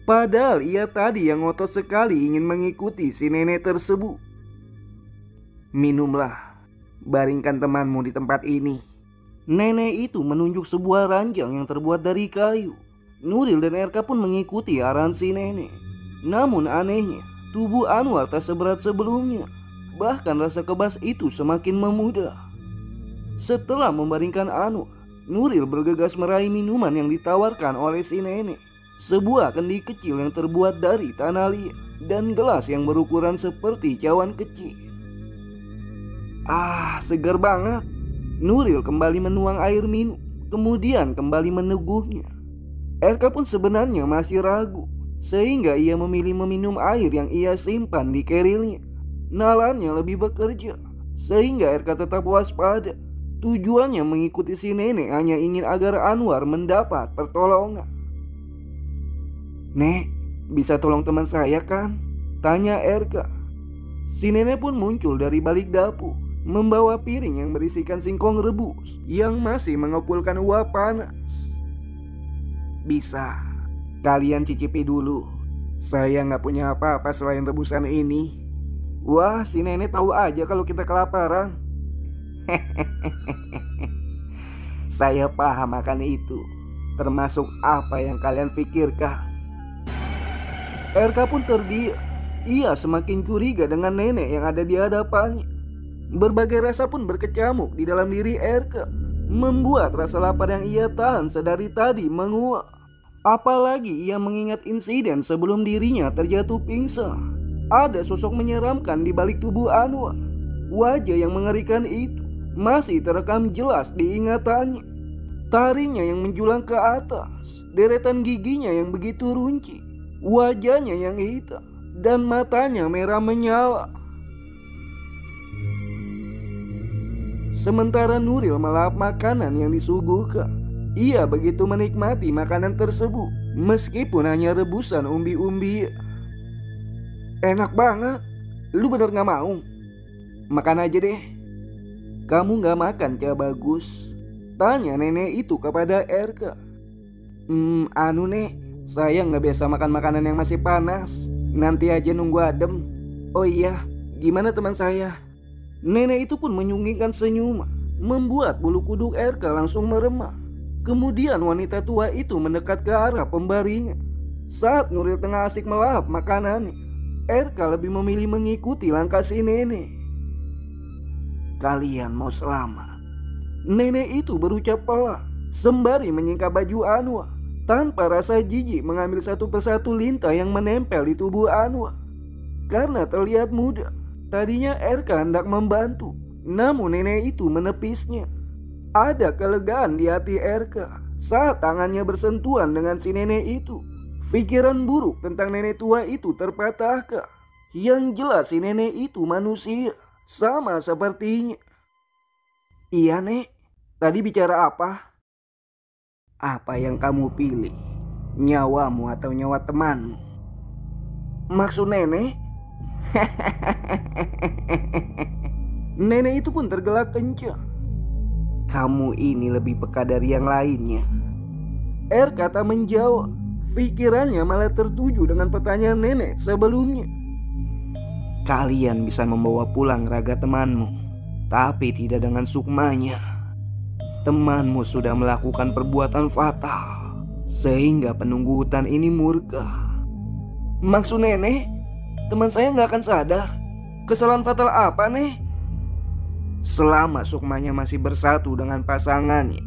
Padahal ia tadi yang ngotot sekali ingin mengikuti si nenek tersebut. Minumlah, baringkan temanmu di tempat ini. Nenek itu menunjuk sebuah ranjang yang terbuat dari kayu. Nuril dan RK pun mengikuti arahan si nenek. Namun anehnya, tubuh Anwar tak seberat sebelumnya. Bahkan rasa kebas itu semakin memudar. Setelah membaringkan Anwar, Nuril bergegas meraih minuman yang ditawarkan oleh si nenek. Sebuah kendi kecil yang terbuat dari tanah liat dan gelas yang berukuran seperti cawan kecil. Ah, segar banget. Nuril kembali menuang air minum, kemudian kembali meneguhnya. RK pun sebenarnya masih ragu, sehingga ia memilih meminum air yang ia simpan di kerilnya. Nalarnya lebih bekerja, sehingga RK tetap waspada. Tujuannya mengikuti si nenek hanya ingin agar Anwar mendapat pertolongan. Nek, bisa tolong teman saya kan? Tanya RK. Si nenek pun muncul dari balik dapur, membawa piring yang berisikan singkong rebus yang masih mengepulkan uap panas. Bisa, kalian cicipi dulu. Saya nggak punya apa-apa selain rebusan ini. Wah, si nenek tahu aja kalau kita kelaparan. Saya paham akan itu, termasuk apa yang kalian pikirkan. RK pun terdiam. Ia semakin curiga dengan nenek yang ada di hadapannya. Berbagai rasa pun berkecamuk di dalam diri RK, membuat rasa lapar yang ia tahan sedari tadi menguap. Apalagi ia mengingat insiden sebelum dirinya terjatuh pingsan. Ada sosok menyeramkan di balik tubuh Anwar. Wajah yang mengerikan itu masih terekam jelas di ingatannya. Taringnya yang menjulang ke atas, deretan giginya yang begitu runci, wajahnya yang hitam, dan matanya merah menyala. Sementara Nuril melahap makanan yang disuguhkan. Ia begitu menikmati makanan tersebut, meskipun hanya rebusan umbi-umbi. Enak banget. Lu bener gak mau? Makan aja deh. Kamu gak makan, Cah Bagus? Tanya nenek itu kepada RK. Anu nek, saya nggak biasa makan makanan yang masih panas. Nanti aja nunggu adem. Oh iya, gimana teman saya? Nenek itu pun menyunggingkan senyuman, membuat bulu kuduk Erka langsung meremah. Kemudian wanita tua itu mendekat ke arah pemberinya. Saat Nuril tengah asik melahap makanannya, Erka lebih memilih mengikuti langkah si nenek. Kalian mau selamat? Nenek itu berucap pelan, sembari menyingkap baju Anwar. Tanpa rasa jijik mengambil satu persatu lintah yang menempel di tubuh Anwar. Karena terlihat muda, tadinya Erka hendak membantu, namun nenek itu menepisnya. Ada kelegaan di hati Erka saat tangannya bersentuhan dengan si nenek itu. Pikiran buruk tentang nenek tua itu terpatahkan. Yang jelas si nenek itu manusia, sama sepertinya. Iya nek, tadi bicara apa? Apa yang kamu pilih? Nyawamu atau nyawa temanmu? Maksud nenek? Nenek itu pun tergelak kencang. Kamu ini lebih peka dari yang lainnya. Kata menjawab. Pikirannya malah tertuju dengan pertanyaan nenek sebelumnya. Kalian bisa membawa pulang raga temanmu, tapi tidak dengan sukmanya. Temanmu sudah melakukan perbuatan fatal, sehingga penunggu hutan ini murka. Maksud nenek, teman saya nggak akan sadar. Kesalahan fatal apa nek? Selama sukmanya masih bersatu dengan pasangannya,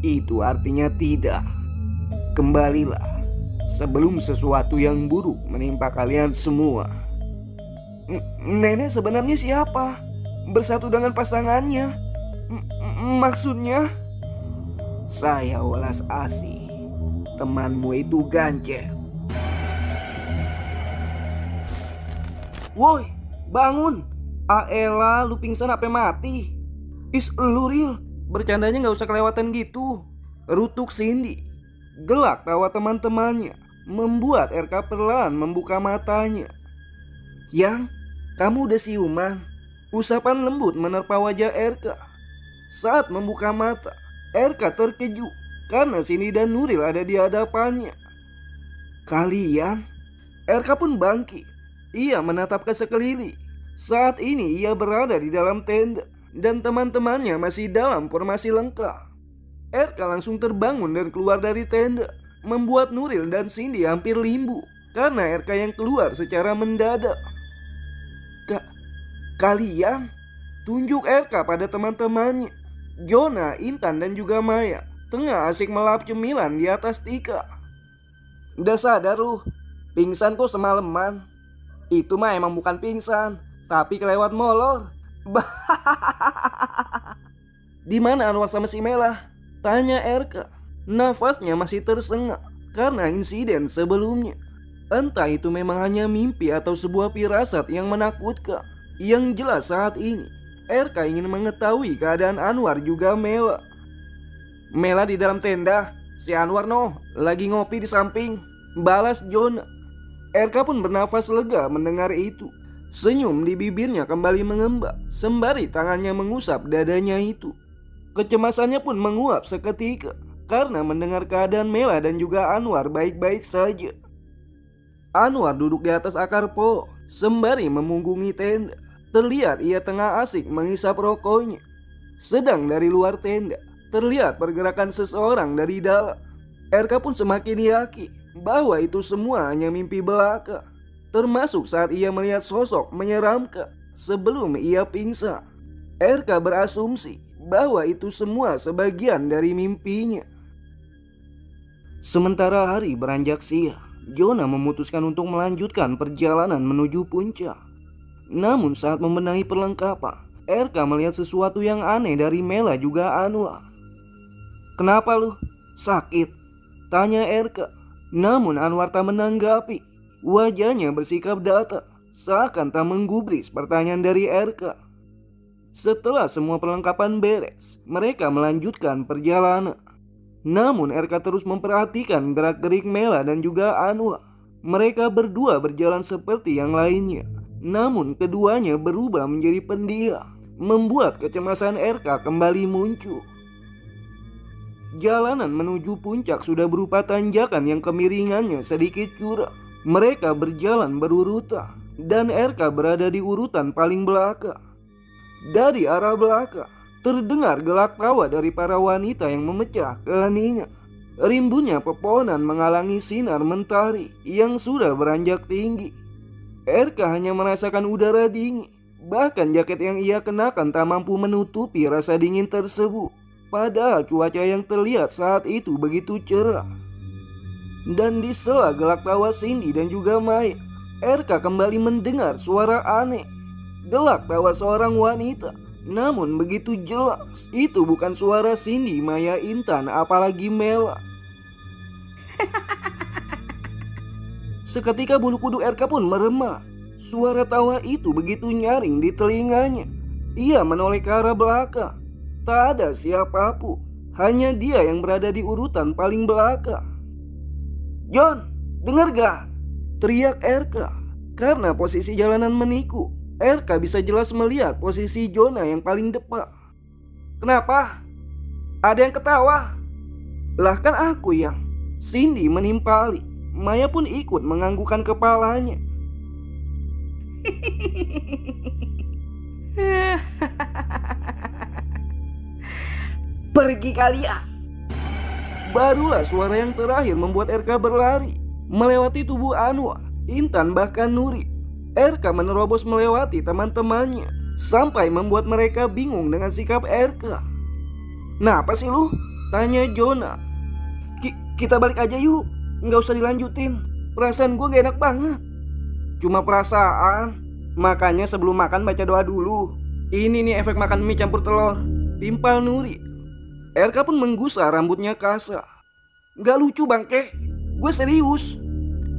itu artinya tidak. Kembalilah sebelum sesuatu yang buruk menimpa kalian semua. Nenek sebenarnya siapa? Bersatu dengan pasangannya? Maksudnya? Saya Welas Asih, temanmu itu Gancet. Woi, bangun. Aela, lu pingsan apa mati? Lu Ril, bercandanya gak usah kelewatan gitu. Rutuk Cindy. Gelak tawa teman-temannya membuat Erka perlahan membuka matanya. Yang, kamu udah siuman? Usapan lembut menerpa wajah Erka. Saat membuka mata, Erka terkejut karena Cindy dan Nuril ada di hadapannya. Kalian? Erka pun bangkit. Ia menatap ke sekeliling. Saat ini ia berada di dalam tenda dan teman-temannya masih dalam formasi lengkap. Erka langsung terbangun dan keluar dari tenda, membuat Nuril dan Cindy hampir limbu karena Erka yang keluar secara mendadak. Kalian? Tunjuk Erka pada teman-temannya. Jona, Intan dan juga Maya tengah asik melap cemilan di atas tika. Udah sadar lu? Pingsan kok semalaman. Itu mah emang bukan pingsan, tapi kelewat molor. Di mana Anwar sama si Mela? Tanya Erka. Nafasnya masih tersengat karena insiden sebelumnya. Entah itu memang hanya mimpi atau sebuah firasat yang menakutkan. Yang jelas saat ini Erka ingin mengetahui keadaan Anwar juga Mela. Mela di dalam tenda, si Anwar lagi ngopi di samping, balas Jona. Erka pun bernafas lega mendengar itu. Senyum di bibirnya kembali mengembang sembari tangannya mengusap dadanya itu. Kecemasannya pun menguap seketika karena mendengar keadaan Mela dan juga Anwar baik-baik saja. Anwar duduk di atas akar pohon sembari memunggungi tenda. Terlihat ia tengah asik menghisap rokoknya. Sedang dari luar tenda terlihat pergerakan seseorang dari dalam. Erka pun semakin yakin bahwa itu semua hanya mimpi belaka. Termasuk saat ia melihat sosok menyeramkan sebelum ia pingsan. Erka berasumsi bahwa itu semua sebagian dari mimpinya. Sementara hari beranjak siang, Jona memutuskan untuk melanjutkan perjalanan menuju puncak. Namun saat membenahi perlengkapan, Erka melihat sesuatu yang aneh dari Mela juga Anwar. Kenapa lu? Sakit? Tanya Erka. Namun Anwar tak menanggapi. Wajahnya bersikap datar, seakan tak menggubris pertanyaan dari Erka. Setelah semua perlengkapan beres, mereka melanjutkan perjalanan. Namun Erka terus memperhatikan gerak-gerik Mela dan juga Anwar. Mereka berdua berjalan seperti yang lainnya. Namun keduanya berubah menjadi pendiam, membuat kecemasan Erka kembali muncul. Jalanan menuju puncak sudah berupa tanjakan yang kemiringannya sedikit curam. Mereka berjalan berurutan dan RK berada di urutan paling belakang. Dari arah belakang terdengar gelak tawa dari para wanita yang memecah keheningan. Rimbunnya pepohonan menghalangi sinar mentari yang sudah beranjak tinggi. RK hanya merasakan udara dingin. Bahkan jaket yang ia kenakan tak mampu menutupi rasa dingin tersebut. Padahal cuaca yang terlihat saat itu begitu cerah. Dan di sela gelak tawa Cindy dan juga Maya, RK kembali mendengar suara aneh. Gelak tawa seorang wanita. Namun begitu jelas, itu bukan suara Cindy, Maya, Intan, apalagi Mela. Seketika bulu kuduk RK pun meremah. Suara tawa itu begitu nyaring di telinganya. Ia menoleh ke arah belakang. Tak ada siapapun, hanya dia yang berada di urutan paling belakang. "John, dengar gak?" teriak RK. Karena posisi jalanan meniku, RK bisa jelas melihat posisi Jonah yang paling depan. "Kenapa? Ada yang ketawa?" "Lah kan aku yang..." Cindy menimpali. Maya pun ikut menganggukkan kepalanya. "Pergi kalian!" Barulah suara yang terakhir membuat RK berlari melewati tubuh Anwar, Intan, bahkan Nuri. RK menerobos melewati teman-temannya sampai membuat mereka bingung dengan sikap RK. "Nah, apa sih lu?" tanya Jonah. Kita balik aja yuk, nggak usah dilanjutin. Perasaan gue gak enak banget." "Cuma perasaan. Makanya sebelum makan baca doa dulu. Ini nih efek makan mie campur telur," timpal Nuri. RK pun menggusar rambutnya kasar. "Gak lucu bangke, gue serius."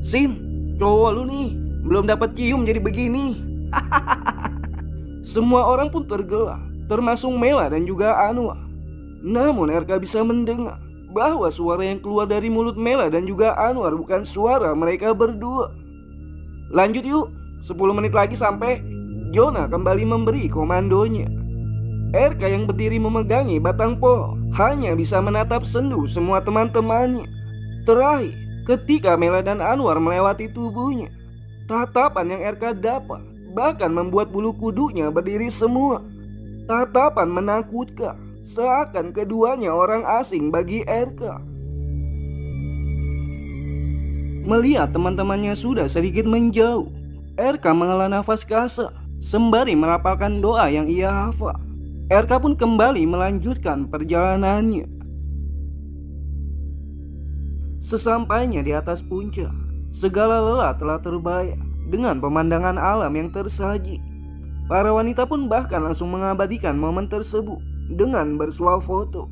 "Sin, cowok lu nih belum dapat cium jadi begini." Semua orang pun tergelak, termasuk Mela dan juga Anwar. Namun RK bisa mendengar bahwa suara yang keluar dari mulut Mela dan juga Anwar bukan suara mereka berdua. "Lanjut yuk, 10 menit lagi sampai." Jonah kembali memberi komandonya. RK yang berdiri memegangi batang pohon hanya bisa menatap sendu semua teman-temannya. Terakhir, ketika Mela dan Anwar melewati tubuhnya, tatapan yang RK dapat bahkan membuat bulu kuduknya berdiri semua. Tatapan menakutkan, seakan keduanya orang asing bagi RK. Melihat teman-temannya sudah sedikit menjauh, RK menghela nafas kasar sembari merapalkan doa yang ia hafal. RK pun kembali melanjutkan perjalanannya. Sesampainya di atas puncak, segala lelah telah terbayar dengan pemandangan alam yang tersaji. Para wanita pun bahkan langsung mengabadikan momen tersebut dengan bersuah foto.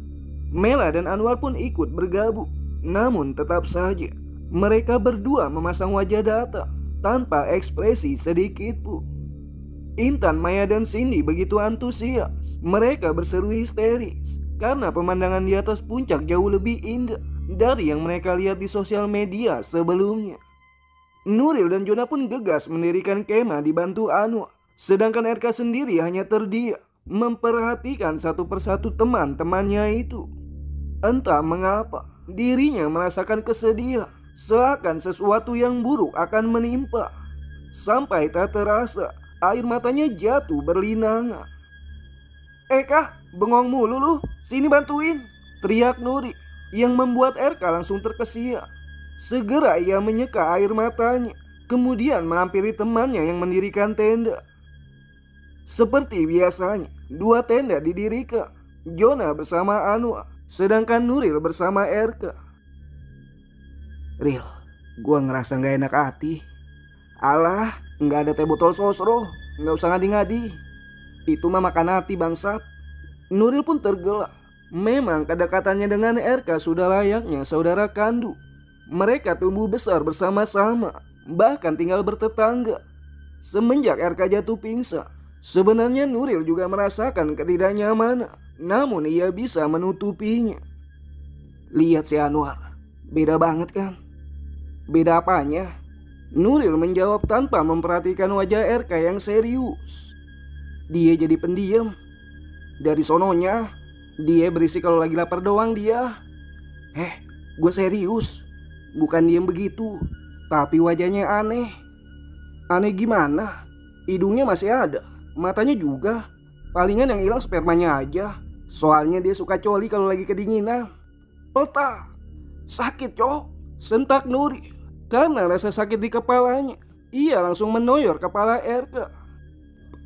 Mela dan Anwar pun ikut bergabung. Namun tetap saja mereka berdua memasang wajah datar tanpa ekspresi sedikit pun. Intan, Maya, dan Cindy begitu antusias. Mereka berseru histeris karena pemandangan di atas puncak jauh lebih indah dari yang mereka lihat di sosial media sebelumnya. Nuril dan Jonah pun gegas mendirikan kemah dibantu Anwar. Sedangkan RK sendiri hanya terdiam memperhatikan satu persatu teman-temannya itu. Entah mengapa dirinya merasakan kesedihan, seakan sesuatu yang buruk akan menimpa. Sampai tak terasa air matanya jatuh berlinangan. "Kak, bengong mulu lu, sini bantuin," teriak Nuri yang membuat RK langsung terkesiap. Segera ia menyeka air matanya, kemudian menghampiri temannya yang mendirikan tenda. Seperti biasanya, 2 tenda didirikan, Jonah bersama Anwar, sedangkan Nuril bersama RK. "Ril, gua ngerasa gak enak hati." "Alah, gak ada teh botol sosro, gak usah ngadi-ngadi. Itu mah makan hati bangsat." Nuril pun tergelak. Memang kedekatannya dengan RK sudah layaknya saudara kandung. Mereka tumbuh besar bersama-sama, bahkan tinggal bertetangga. Semenjak RK jatuh pingsan, sebenarnya Nuril juga merasakan ketidaknyamanan, namun ia bisa menutupinya. "Lihat si Anwar, beda banget kan?" "Beda apanya?" Nuril menjawab tanpa memperhatikan wajah RK yang serius. "Dia jadi pendiam. Dari sononya, dia berisik kalau lagi lapar doang dia. Gue serius. Bukan diem begitu, tapi wajahnya aneh. Aneh gimana? Hidungnya masih ada, matanya juga. Palingan yang hilang spermanya aja. Soalnya dia suka coli kalau lagi kedinginan. Peltak. Sakit, Cok. Sentak Nuri. Karena rasa sakit di kepalanya, ia langsung menoyor kepala Erka.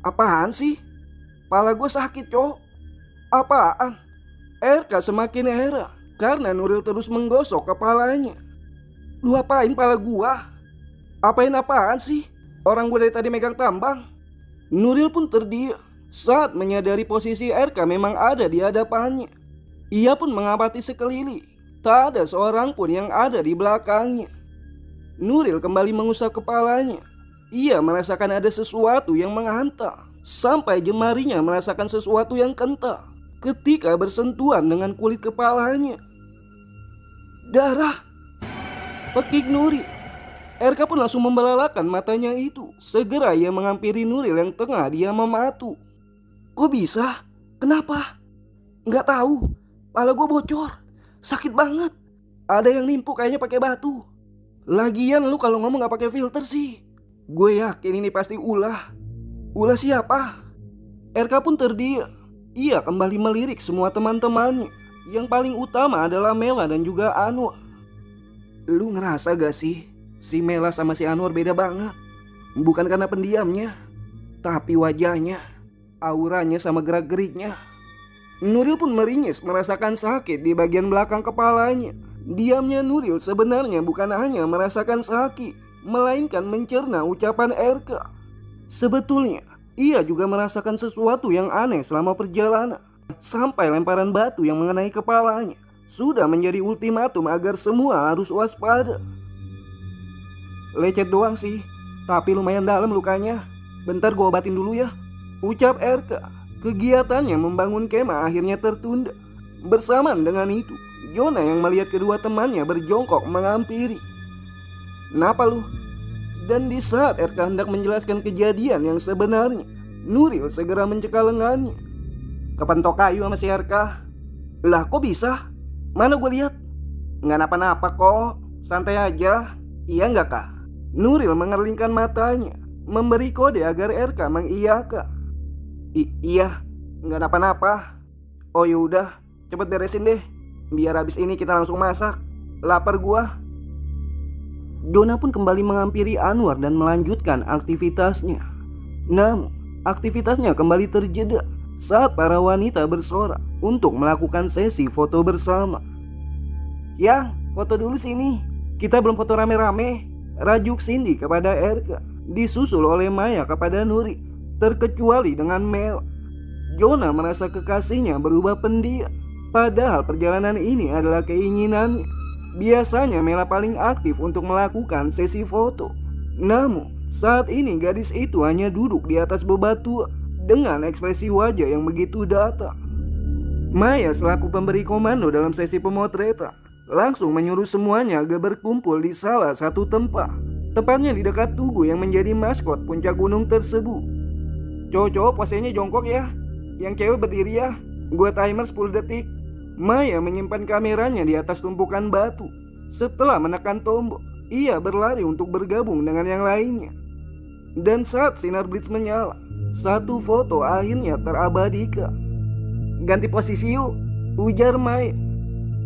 Apaan sih? Pala gue sakit, Cok. Apaan? Erka semakin heran karena Nuril terus menggosok kepalanya. Lu apain pala gua? Apain apaan sih? Orang gue dari tadi megang tambang. Nuril pun terdiam saat menyadari posisi Erka memang ada di hadapannya. Ia pun mengamati sekeliling. Tak ada seorang pun yang ada di belakangnya. Nuril kembali mengusap kepalanya. Ia merasakan ada sesuatu yang menghantam. Sampai jemarinya merasakan sesuatu yang kental ketika bersentuhan dengan kulit kepalanya. Darah! Pekik Nuril. Erka pun langsung membelalakan matanya itu. Segera ia menghampiri Nuril yang tengah dia mematu. Kok bisa? Kenapa? Nggak tahu. Pala gue bocor. Sakit banget. Ada yang nimpuk kayaknya pakai batu. Lagian lu kalau ngomong nggak pakai filter sih. Gue yakin ini pasti ulah. Ulah siapa? Erka pun terdiam. Ia kembali melirik semua teman-temannya. Yang paling utama adalah Mela dan juga Anwar. Lu ngerasa gak sih? Si Mela sama si Anwar beda banget. Bukan karena pendiamnya, tapi wajahnya, auranya sama gerak-geriknya. Nuril pun meringis merasakan sakit di bagian belakang kepalanya. Diamnya Nuril sebenarnya bukan hanya merasakan sakit, melainkan mencerna ucapan Erka. Sebetulnya, ia juga merasakan sesuatu yang aneh selama perjalanan. Sampai lemparan batu yang mengenai kepalanya sudah menjadi ultimatum agar semua harus waspada. Lecet doang sih, tapi lumayan dalam lukanya. Bentar gua obatin dulu ya, ucap Erka. Kegiatannya membangun kemah akhirnya tertunda. Bersamaan dengan itu, Jona yang melihat kedua temannya berjongkok menghampiri. Kenapa lu? Dan di saat Erka hendak menjelaskan kejadian yang sebenarnya, Nuril segera mencekal lengannya. Kepentok kayu sama si Erka. Lah kok bisa? Mana gue lihat? Nggak napa-napa kok, santai aja. Iya nggak kak? Nuril mengerlingkan matanya, memberi kode agar Erka mengiyakan. Iya, nggak napa-napa. Oh yaudah, cepet beresin deh. Biar habis ini kita langsung masak. Lapar gua. Jona pun kembali menghampiri Anwar dan melanjutkan aktivitasnya. Namun, aktivitasnya kembali terjeda saat para wanita bersorak untuk melakukan sesi foto bersama. Yang, foto dulu sini. Kita belum foto rame-rame. Rajuk Cindy kepada Erka, disusul oleh Maya kepada Nuri, terkecuali dengan Mel. Jona merasa kekasihnya berubah pendiam. Padahal perjalanan ini adalah keinginannya. Biasanya Mela paling aktif untuk melakukan sesi foto. Namun, saat ini gadis itu hanya duduk di atas bebatuan dengan ekspresi wajah yang begitu datar. Maya selaku pemberi komando dalam sesi pemotretan langsung menyuruh semuanya agar berkumpul di salah satu tempat, tepatnya di dekat tugu yang menjadi maskot puncak gunung tersebut. Cowok-cowok posenya jongkok ya. Yang cewek berdiri ya. Gua timer 10 detik. Maya menyimpan kameranya di atas tumpukan batu. Setelah menekan tombol, ia berlari untuk bergabung dengan yang lainnya. Dan saat sinar blitz menyala, satu foto akhirnya terabadikan. Ganti posisi yuk, ujar Maya.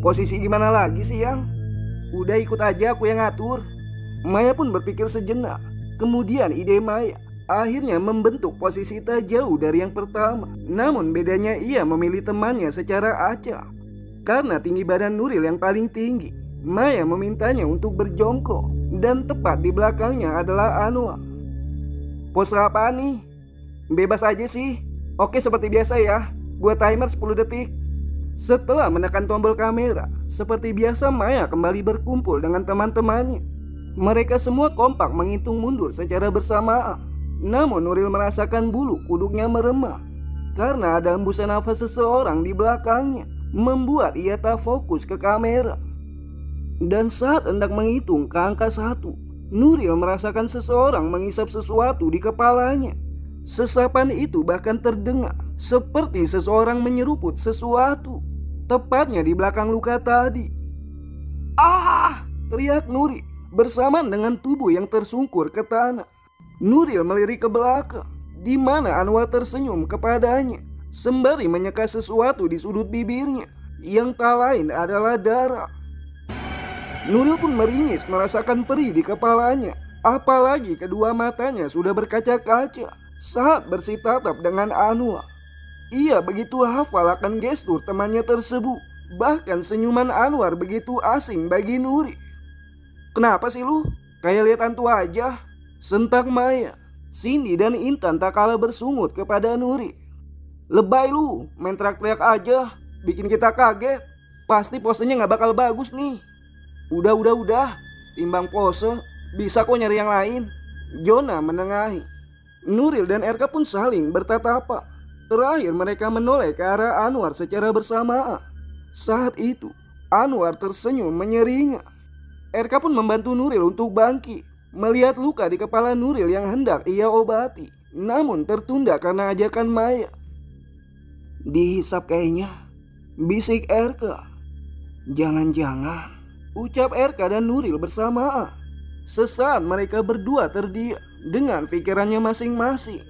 Posisi gimana lagi sih yang? Udah ikut aja, aku yang ngatur. Maya pun berpikir sejenak. Kemudian ide Maya akhirnya membentuk posisi tak jauh dari yang pertama. Namun bedanya ia memilih temannya secara acak. Karena tinggi badan Nuril yang paling tinggi, Maya memintanya untuk berjongkok. Dan tepat di belakangnya adalah Anwar. Pose apa nih? Bebas aja sih. Oke, seperti biasa ya. Gua timer 10 detik. Setelah menekan tombol kamera, seperti biasa Maya kembali berkumpul dengan teman-temannya. Mereka semua kompak menghitung mundur secara bersamaan. Namun Nuril merasakan bulu kuduknya meremah karena ada hembusan nafas seseorang di belakangnya, membuat ia tak fokus ke kamera. Dan saat hendak menghitung ke angka 1, Nuril merasakan seseorang menghisap sesuatu di kepalanya. Sesapan itu bahkan terdengar seperti seseorang menyeruput sesuatu, tepatnya di belakang luka tadi. Ah! Teriak Nuril bersamaan dengan tubuh yang tersungkur ke tanah. Nuril melirik ke belakang, di mana Anwar tersenyum kepadanya sembari menyeka sesuatu di sudut bibirnya yang tak lain adalah darah. Nuril pun meringis merasakan perih di kepalanya. Apalagi kedua matanya sudah berkaca-kaca saat bersitatap dengan Anwar. Ia begitu hafal akan gestur temannya tersebut. Bahkan senyuman Anwar begitu asing bagi Nuril. "Kenapa sih lu? Kayak lihat hantu aja," sentak Maya. Cindy dan Intan tak kalah bersungut kepada Nuril. "Lebay lu, main teriak-teriak aja, bikin kita kaget. Pasti posenya gak bakal bagus nih." Udah, timbang pose, bisa kok nyari yang lain." Jonah menengahi. Nuril dan Erka pun saling bertatapan. Terakhir mereka menoleh ke arah Anwar secara bersamaan. Saat itu Anwar tersenyum menyeringai. Erka pun membantu Nuril untuk bangkit. Melihat luka di kepala Nuril yang hendak ia obati, namun tertunda karena ajakan Maya. "Dihisap kayaknya," bisik Erka. "Jangan-jangan," ucap Erka dan Nuril bersamaan. Sesaat mereka berdua terdiam dengan pikirannya masing-masing.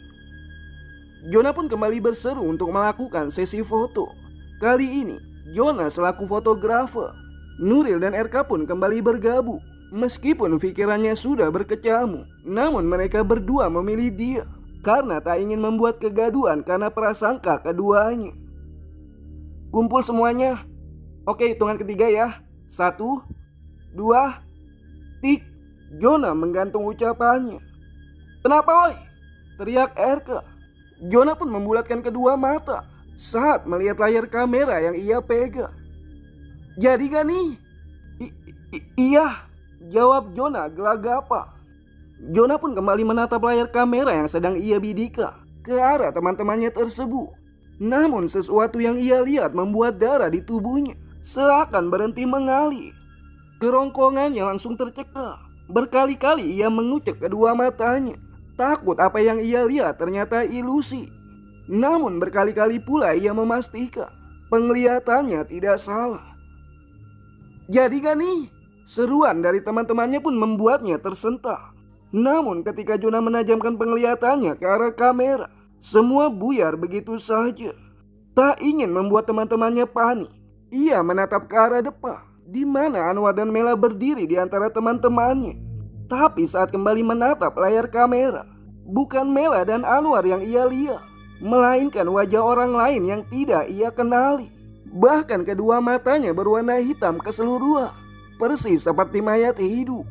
Jonah pun kembali berseru untuk melakukan sesi foto. Kali ini Jonah selaku fotografer. Nuril dan Erka pun kembali bergabung. Meskipun pikirannya sudah berkecamuk, namun mereka berdua memilih dia karena tak ingin membuat kegaduhan karena prasangka keduanya. "Kumpul semuanya. Oke, hitungan ketiga ya. 1, 2, tik." Jonah menggantung ucapannya. "Kenapa oi?" teriak Erka. Jonah pun membulatkan kedua mata saat melihat layar kamera yang ia pegang. "Jadi gak nih?" Iya, jawab Jonah gelagapan. Jonah pun kembali menatap layar kamera yang sedang ia bidika ke arah teman-temannya tersebut. Namun sesuatu yang ia lihat membuat darah di tubuhnya seakan berhenti mengalir. Kerongkongannya langsung tercekak. Berkali-kali ia mengucek kedua matanya, takut apa yang ia lihat ternyata ilusi. Namun berkali-kali pula ia memastikan penglihatannya tidak salah. "Jadi gak nih?" Seruan dari teman-temannya pun membuatnya tersentak. Namun ketika Jonah menajamkan penglihatannya ke arah kamera, semua buyar begitu saja. Tak ingin membuat teman-temannya panik, ia menatap ke arah depan, di mana Anwar dan Mela berdiri di antara teman-temannya. Tapi saat kembali menatap layar kamera, bukan Mela dan Anwar yang ia lihat, melainkan wajah orang lain yang tidak ia kenali. Bahkan kedua matanya berwarna hitam keseluruhan, persis seperti mayat hidup.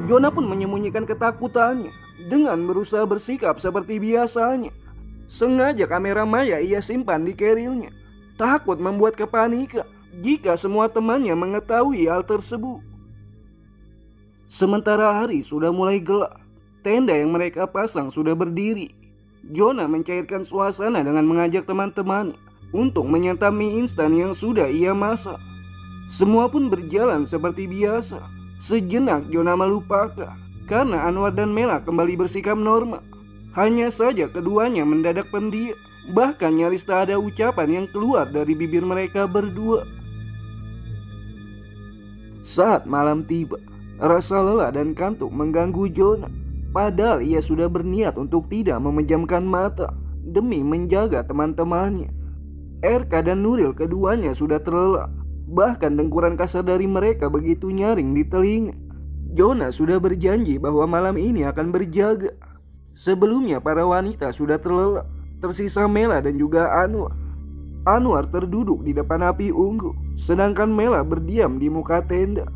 Jonah pun menyembunyikan ketakutannya dengan berusaha bersikap seperti biasanya. Sengaja kamera Maya ia simpan di kerilnya, takut membuat kepanikan jika semua temannya mengetahui hal tersebut. Sementara hari sudah mulai gelap, tenda yang mereka pasang sudah berdiri. Jonah mencairkan suasana dengan mengajak teman-teman untuk menyantap mie instan yang sudah ia masak. Semua pun berjalan seperti biasa. Sejenak Jonah melupakan karena Anwar dan Mela kembali bersikap normal. Hanya saja keduanya mendadak pendiam. Bahkan nyaris tak ada ucapan yang keluar dari bibir mereka berdua. Saat malam tiba, rasa lelah dan kantuk mengganggu Jonah. Padahal ia sudah berniat untuk tidak memejamkan mata demi menjaga teman-temannya. Erka dan Nuril keduanya sudah terlelap. Bahkan dengkuran kasar dari mereka begitu nyaring di telinga. Jonah sudah berjanji bahwa malam ini akan berjaga. Sebelumnya para wanita sudah terlelap, tersisa Mela dan juga Anwar. Anwar terduduk di depan api unggun, sedangkan Mela berdiam di muka tenda.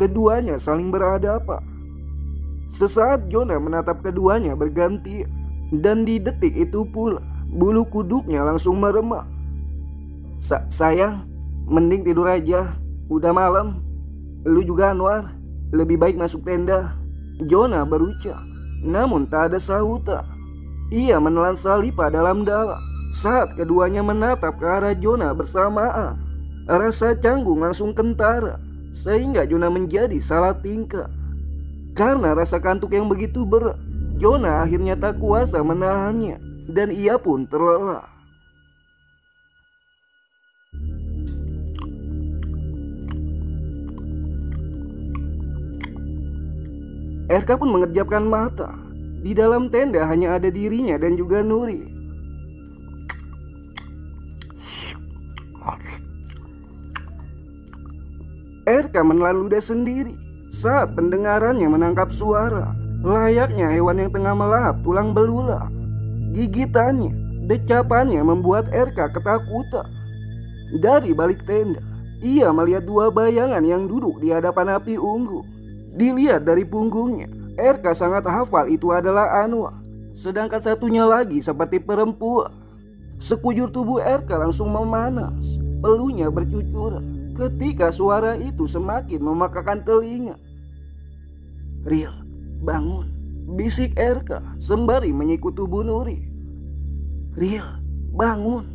Keduanya saling berhadapan. Sesaat Jonah menatap keduanya berganti, dan di detik itu pula bulu kuduknya langsung meremah. Sayang, mending tidur aja, udah malam. Lu juga Anwar, lebih baik masuk tenda," Jonah berucap. Namun tak ada sahutan. Ia menelan Salipa dalam-dalam saat keduanya menatap ke arah Jonah bersamaan. Rasa canggung langsung kentara, sehingga Jonah menjadi salah tingkah. Karena rasa kantuk yang begitu berat, Jonah akhirnya tak kuasa menahannya, dan ia pun terlelap. Erka pun mengerjapkan mata. Di dalam tenda hanya ada dirinya dan juga Nuril. Erka menelan ludah sendiri saat pendengarannya menangkap suara layaknya hewan yang tengah melahap tulang belulang. Gigitannya, decapannya membuat Erka ketakutan. Dari balik tenda, ia melihat dua bayangan yang duduk di hadapan api unggun. Dilihat dari punggungnya, Erka sangat hafal itu adalah Anwar. Sedangkan satunya lagi seperti perempuan. Sekujur tubuh Erka langsung memanas, peluhnya bercucuran ketika suara itu semakin memekakan telinga. "Ril, bangun," bisik Erka sembari menyikut tubuh Nuri. "Ril, bangun."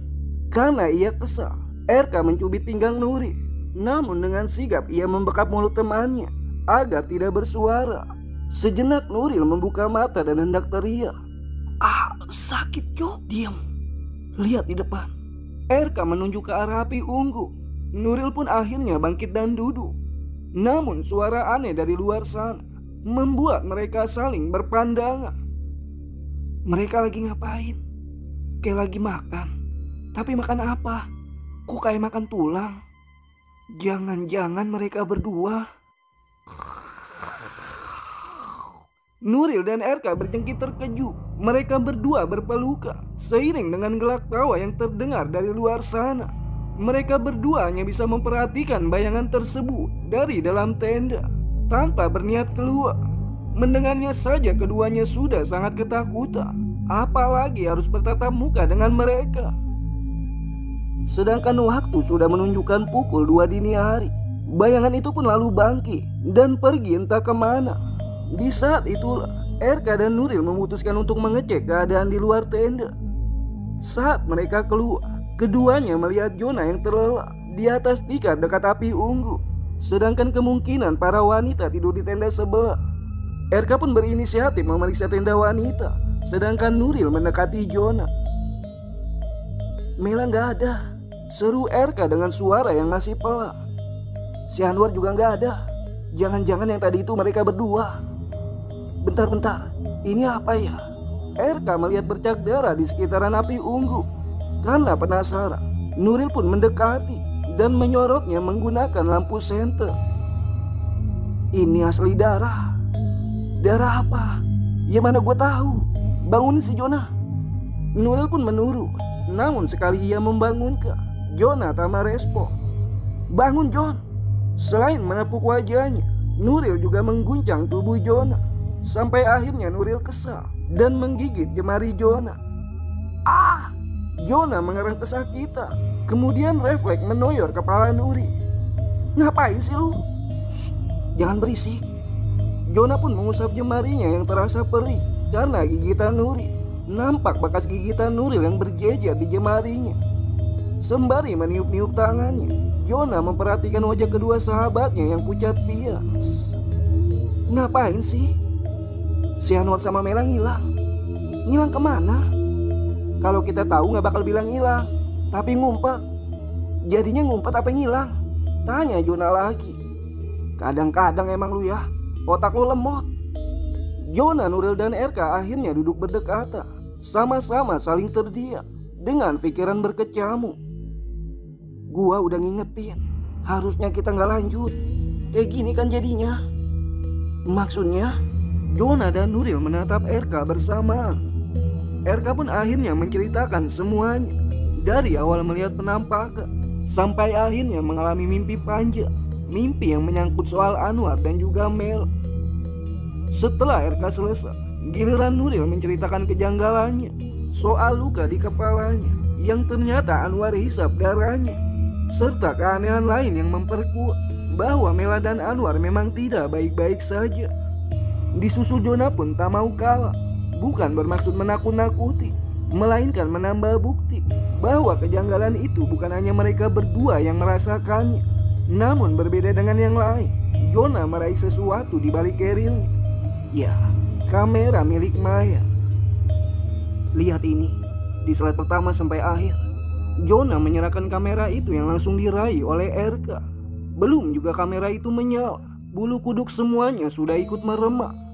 Karena ia kesal, Erka mencubit pinggang Nuri. Namun dengan sigap ia membekap mulut temannya agar tidak bersuara. Sejenak Nuril membuka mata dan hendak teriak. Sakit Jo, diam. Lihat di depan. Erka menunjuk ke arah api unggun. Nuril pun akhirnya bangkit dan duduk. Namun suara aneh dari luar sana membuat mereka saling berpandangan. Mereka lagi ngapain? Kayak lagi makan. Tapi makan apa? Kok kayak makan tulang? Jangan-jangan mereka berdua. Nuril dan Erka berjengkit terkejut. Mereka berdua berpelukan seiring dengan gelak tawa yang terdengar dari luar sana. Mereka berdua hanya bisa memperhatikan bayangan tersebut dari dalam tenda tanpa berniat keluar. Mendengarnya saja keduanya sudah sangat ketakutan, apalagi harus bertatap muka dengan mereka. Sedangkan waktu sudah menunjukkan pukul 2 dini hari. Bayangan itu pun lalu bangkit dan pergi entah kemana. Di saat itulah Erka dan Nuril memutuskan untuk mengecek keadaan di luar tenda. Saat mereka keluar, keduanya melihat Jona yang terlelap di atas tikar dekat api unggun. Sedangkan kemungkinan para wanita tidur di tenda sebelah. Erka pun berinisiatif memeriksa tenda wanita, sedangkan Nuril mendekati Jona. "Mela nggak ada," seru Erka dengan suara yang masih pelan. "Si Anwar juga nggak ada. Jangan-jangan yang tadi itu mereka berdua." Bentar, ini apa ya?" Erka melihat bercak darah di sekitaran api unggun. Karena penasaran, Nuril pun mendekati dan menyorotnya menggunakan lampu senter. "Ini asli darah." "Darah apa? Ya mana gue tahu. Bangunin si Jona." Nuril pun menurut. Namun sekali ia membangunkan, Jona tak merespon. "Bangun Jon." Selain menepuk wajahnya, Nuril juga mengguncang tubuh Jona. Sampai akhirnya Nuril kesal dan menggigit jemari Jona. Jona mengerang kesakitan. Kemudian refleks menoyor kepala Nuril. "Ngapain sih lu?" "Jangan berisik." Jona pun mengusap jemarinya yang terasa perih karena gigitan Nuril. Nampak bekas gigitan Nuril yang berjejer di jemarinya. Sembari meniup-niup tangannya, Jona memperhatikan wajah kedua sahabatnya yang pucat pias. "Ngapain sih? Si Anwar sama Mela ngilang. Ngilang kemana? Kalau kita tahu gak bakal bilang ngilang, tapi ngumpet. Jadinya ngumpet apa ngilang?" tanya Jona lagi. "Kadang-kadang emang lu ya, otak lu lemot." Jona, Nuril dan Erka akhirnya duduk berdekatan, sama-sama saling terdiam dengan pikiran berkecamuk. "Gua udah ngingetin, harusnya kita gak lanjut. Kayak gini kan jadinya." "Maksudnya?" Jona dan Nuril menatap Erka bersamaan. Erka pun akhirnya menceritakan semuanya, dari awal melihat penampakan sampai akhirnya mengalami mimpi panjang, mimpi yang menyangkut soal Anwar dan juga Mel. Setelah Erka selesai, giliran Nuril menceritakan kejanggalannya soal luka di kepalanya yang ternyata Anwar hisap darahnya, serta keanehan lain yang memperkuat bahwa Mela dan Anwar memang tidak baik-baik saja. Disusul Jona pun tak mau kalah, bukan bermaksud menakut-nakuti, melainkan menambah bukti bahwa kejanggalan itu bukan hanya mereka berdua yang merasakannya, namun berbeda dengan yang lain. Jona meraih sesuatu di balik kerilnya. Ya, kamera milik Maya. Lihat ini, di slide pertama sampai akhir. Jona menyerahkan kamera itu yang langsung diraih oleh Erka. Belum juga kamera itu menyala, bulu kuduk semuanya sudah ikut meremah.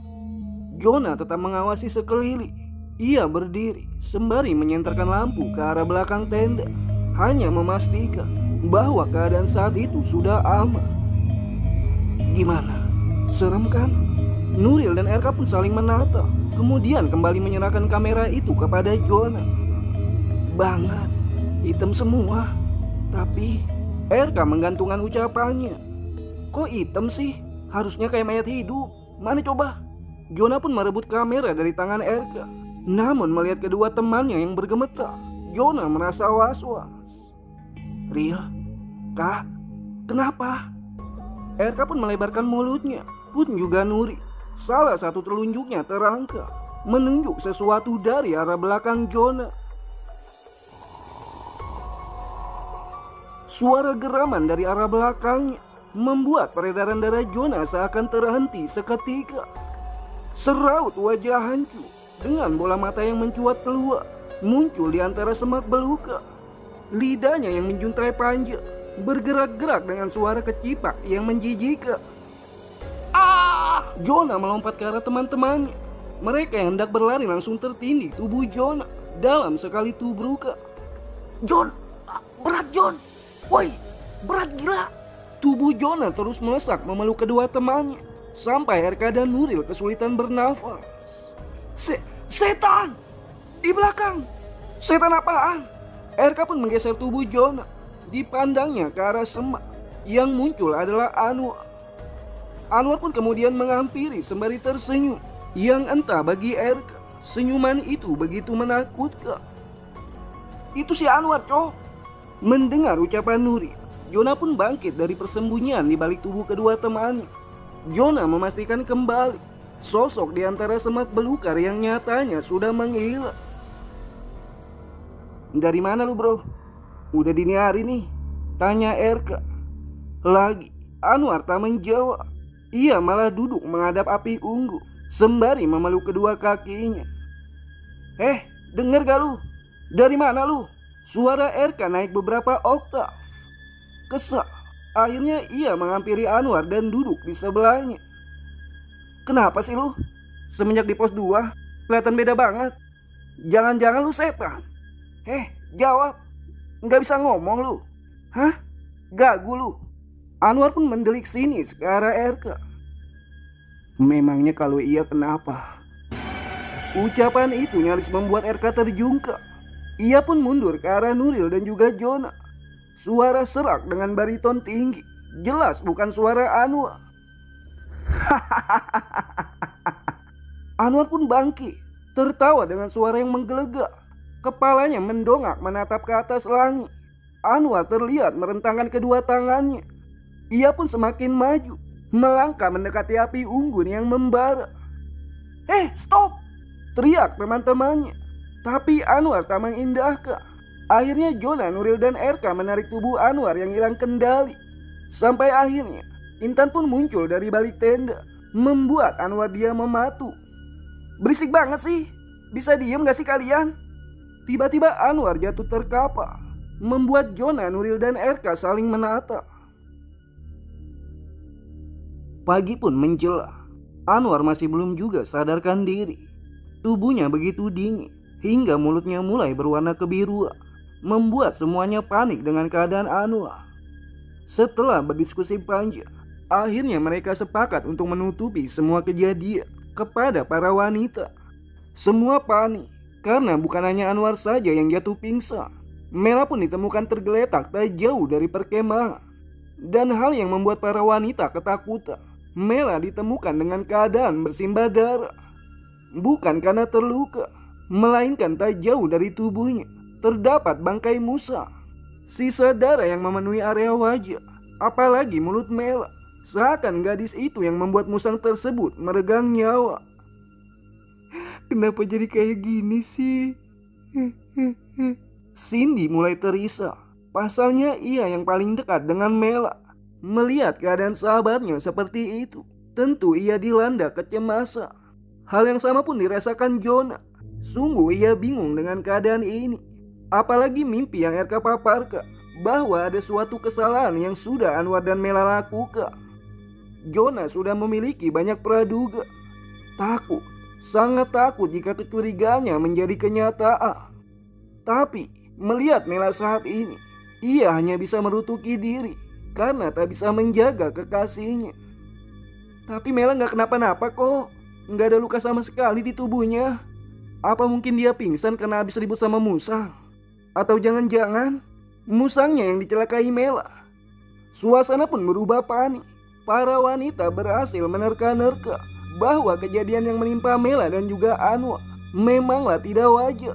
Jonah tetap mengawasi sekeliling. Ia berdiri sembari menyenterkan lampu ke arah belakang tenda, hanya memastikan bahwa keadaan saat itu sudah aman. Gimana? Serem kan? Nuril dan Erka pun saling menatap, kemudian kembali menyerahkan kamera itu kepada Jonah. Banget, hitam semua. Tapi Erka menggantungkan ucapannya. Kok hitam sih? Harusnya kayak mayat hidup. Mana coba? Jonah pun merebut kamera dari tangan Erka. Namun melihat kedua temannya yang bergemetar, Jonah merasa was-was. Ril, Kak, kenapa? Erka pun melebarkan mulutnya, pun juga Nuri. Salah satu telunjuknya terangkat, menunjuk sesuatu dari arah belakang Jonah. Suara geraman dari arah belakangnya membuat peredaran darah Jonah seakan terhenti seketika. Seraut wajah hancur dengan bola mata yang mencuat keluar muncul di antara semak belukar. Lidahnya yang menjuntai panjang bergerak-gerak dengan suara kecipak yang menjijikkan. Jonah melompat ke arah teman-temannya. Mereka yang hendak berlari langsung tertindih tubuh Jonah dalam sekali tubrukan. Jon, berat Jon. Woi, berat gila. Tubuh Jonah terus melesak memeluk kedua temannya sampai Erka dan Nuril kesulitan bernafas. Setan! Di belakang! Setan apaan? Erka pun menggeser tubuh Jonah. Dipandangnya ke arah semak. Yang muncul adalah Anwar. Anwar pun kemudian menghampiri sembari tersenyum. Yang entah bagi Erka, senyuman itu begitu menakutkan. Itu si Anwar, cok. Mendengar ucapan Nuri, Jonah pun bangkit dari persembunyian di balik tubuh kedua temannya. Jonah memastikan kembali sosok di antara semak belukar yang nyatanya sudah menghilang. Dari mana lu bro? Udah dini hari nih, tanya Erka. Lagi Anwar tak menjawab. Ia malah duduk menghadap api unggun sembari memeluk kedua kakinya. Denger gak lu? Dari mana lu? Suara Erka naik beberapa oktav. Kesal, akhirnya ia menghampiri Anwar dan duduk di sebelahnya. Kenapa sih lu? Semenjak di pos 2 kelihatan beda banget. Jangan-jangan lu setan? Jawab. Nggak bisa ngomong lu. Hah? Gagu lu. Anwar pun mendelik sinis ke arah Erka. Memangnya kalau iya kenapa? Ucapan itu nyaris membuat Erka terjungkak. Ia pun mundur ke arah Nuril dan juga Jonah. Suara serak dengan bariton tinggi. Jelas bukan suara Anwar. Anwar pun bangkit, tertawa dengan suara yang menggelegak. Kepalanya mendongak menatap ke atas langit. Anwar terlihat merentangkan kedua tangannya. Ia pun semakin maju, melangkah mendekati api unggun yang membara. Stop! Teriak teman-temannya. Tapi Anwar tak mengindahkan. Akhirnya Jonah, Nuril dan Erka menarik tubuh Anwar yang hilang kendali. Sampai akhirnya Intan pun muncul dari balik tenda, membuat Anwar dia mematu. Berisik banget sih. Bisa diem gak sih kalian? Tiba-tiba Anwar jatuh terkapar, membuat Jonah, Nuril dan Erka saling menatap. Pagi pun menjelang. Anwar masih belum juga sadarkan diri. Tubuhnya begitu dingin hingga mulutnya mulai berwarna kebiruan, membuat semuanya panik dengan keadaan Anwar. Setelah berdiskusi panjang, akhirnya mereka sepakat untuk menutupi semua kejadian kepada para wanita. Semua panik karena bukan hanya Anwar saja yang jatuh pingsan. Mela pun ditemukan tergeletak tak jauh dari perkemahan. Dan hal yang membuat para wanita ketakutan, Mela ditemukan dengan keadaan bersimbah darah. Bukan karena terluka, melainkan tak jauh dari tubuhnya terdapat bangkai Musa. Sisa darah yang memenuhi area wajah, apalagi mulut Mela. Seakan gadis itu yang membuat musang tersebut meregang nyawa. Kenapa jadi kayak gini sih? Cindy mulai terisak. Pasalnya ia yang paling dekat dengan Mela. Melihat keadaan sahabatnya seperti itu, tentu ia dilanda kecemasan. Hal yang sama pun dirasakan Jonah. Sungguh ia bingung dengan keadaan ini. Apalagi mimpi yang Erka paparkan bahwa ada suatu kesalahan yang sudah Anwar dan Mela lakukan. Jonah sudah memiliki banyak praduga. Takut Sangat takut jika kecurigaannya menjadi kenyataan. Tapi melihat Mela saat ini, ia hanya bisa merutuki diri karena tak bisa menjaga kekasihnya. Tapi Mela gak kenapa-napa kok. Gak ada luka sama sekali di tubuhnya. Apa mungkin dia pingsan karena habis ribut sama Musang? Atau jangan-jangan Musangnya yang dicelakai Mela? Suasana pun berubah panik. Para wanita berhasil menerka-nerka bahwa kejadian yang menimpa Mela dan juga Anwar memanglah tidak wajar.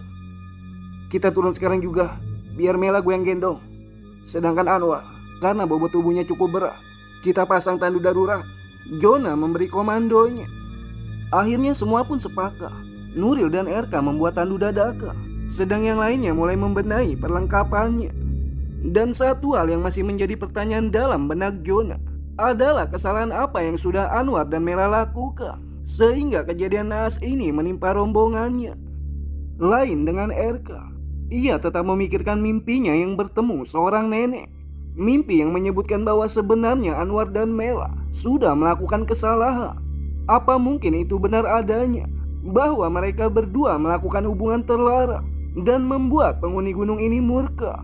Kita turun sekarang juga, biar Mela gue yang gendong. Sedangkan Anwar, karena bobot tubuhnya cukup berat, kita pasang tandu darurat. Jonah memberi komandonya. Akhirnya semua pun sepakat. Nuril dan RK membuat tandu dadakan, sedang yang lainnya mulai membenahi perlengkapannya. Dan satu hal yang masih menjadi pertanyaan dalam benak Jonah adalah kesalahan apa yang sudah Anwar dan Mela lakukan sehingga kejadian naas ini menimpa rombongannya. Lain dengan RK, ia tetap memikirkan mimpinya yang bertemu seorang nenek. Mimpi yang menyebutkan bahwa sebenarnya Anwar dan Mela sudah melakukan kesalahan. Apa mungkin itu benar adanya, bahwa mereka berdua melakukan hubungan terlarang dan membuat penghuni gunung ini murka?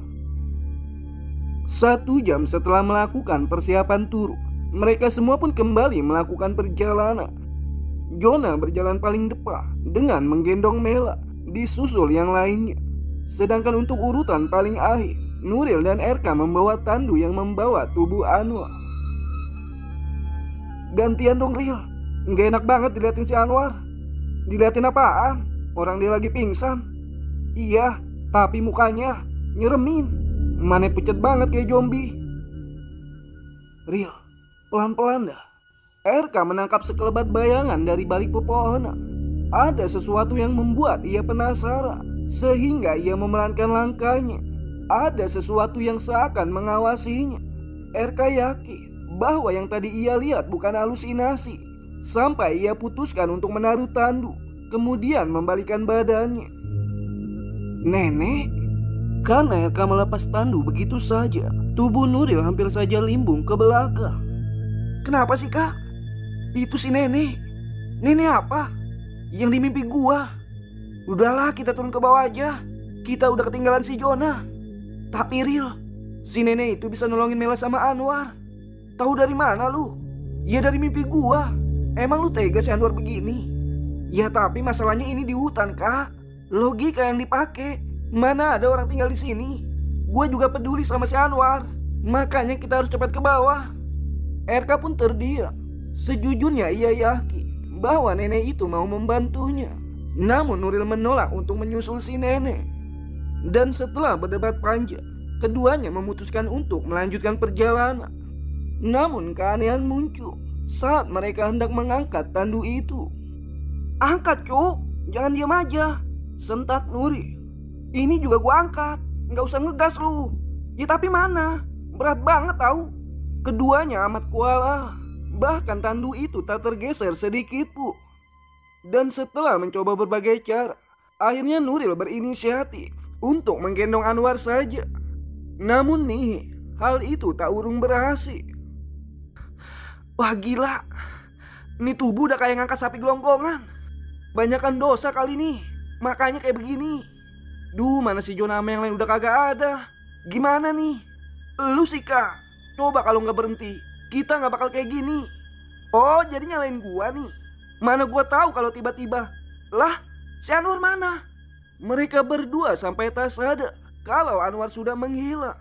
1 jam setelah melakukan persiapan turun, mereka semua pun kembali melakukan perjalanan. Jonah berjalan paling depan dengan menggendong Mela, disusul yang lainnya. Sedangkan untuk urutan paling akhir, Nuril dan RK membawa tandu yang membawa tubuh Anwar. Gantian dong Ril, nggak enak banget diliatin si Anwar. Diliatin apaan? Orang dia lagi pingsan. Iya, tapi mukanya nyeremin. Mana pucat banget kayak zombie. Ril, pelan-pelan dah. RK menangkap sekelebat bayangan dari balik pepohonan. Ada sesuatu yang membuat ia penasaran, sehingga ia memelankan langkahnya. Ada sesuatu yang seakan mengawasinya. RK yakin bahwa yang tadi ia lihat bukan halusinasi, sampai ia putuskan untuk menaruh tandu, kemudian membalikan badannya. Nenek? Karena RK melepas tandu begitu saja, tubuh Nuril hampir saja limbung ke belakang. Kenapa sih kak? Itu si nenek. Nenek apa? Yang di mimpi gua. Udahlah kita turun ke bawah aja. Kita udah ketinggalan si Jonah. Tapi Ril, si nenek itu bisa nolongin Mela sama Anwar. Tahu dari mana lu? Ya dari mimpi gua. Emang lu tega si Anwar begini? Ya tapi masalahnya ini di hutan kak. Logika yang dipakai. Mana ada orang tinggal di sini. Gue juga peduli sama si Anwar. Makanya kita harus cepat ke bawah. RK pun terdiam. Sejujurnya ia yakin bahwa nenek itu mau membantunya. Namun Nuril menolak untuk menyusul si nenek. Dan setelah berdebat panjang, keduanya memutuskan untuk melanjutkan perjalanan. Namun keanehan muncul saat mereka hendak mengangkat tandu itu. Angkat cuk, jangan diam aja, sentak Nuril. Ini juga gua angkat, nggak usah ngegas lu. Ya tapi mana? Berat banget tau. Keduanya amat kuala. Bahkan tandu itu tak tergeser sedikit pun. Dan setelah mencoba berbagai cara, akhirnya Nuril berinisiatif untuk menggendong Anwar saja. Namun nih, hal itu tak urung berhasil. Wah gila, ini tubuh udah kayak ngangkat sapi gelonggongan. Banyakan dosa kali nih, makanya kayak begini. Duh, mana si Jonah sama yang lain udah kagak ada. Gimana nih? Lu sih kak, coba kalau nggak berhenti, kita nggak bakal kayak gini. Oh, jadi nyalain gua nih? Mana gua tahu kalau tiba-tiba. Lah, si Anwar mana? Mereka berdua sampai tak sadar kalau Anwar sudah menghilang.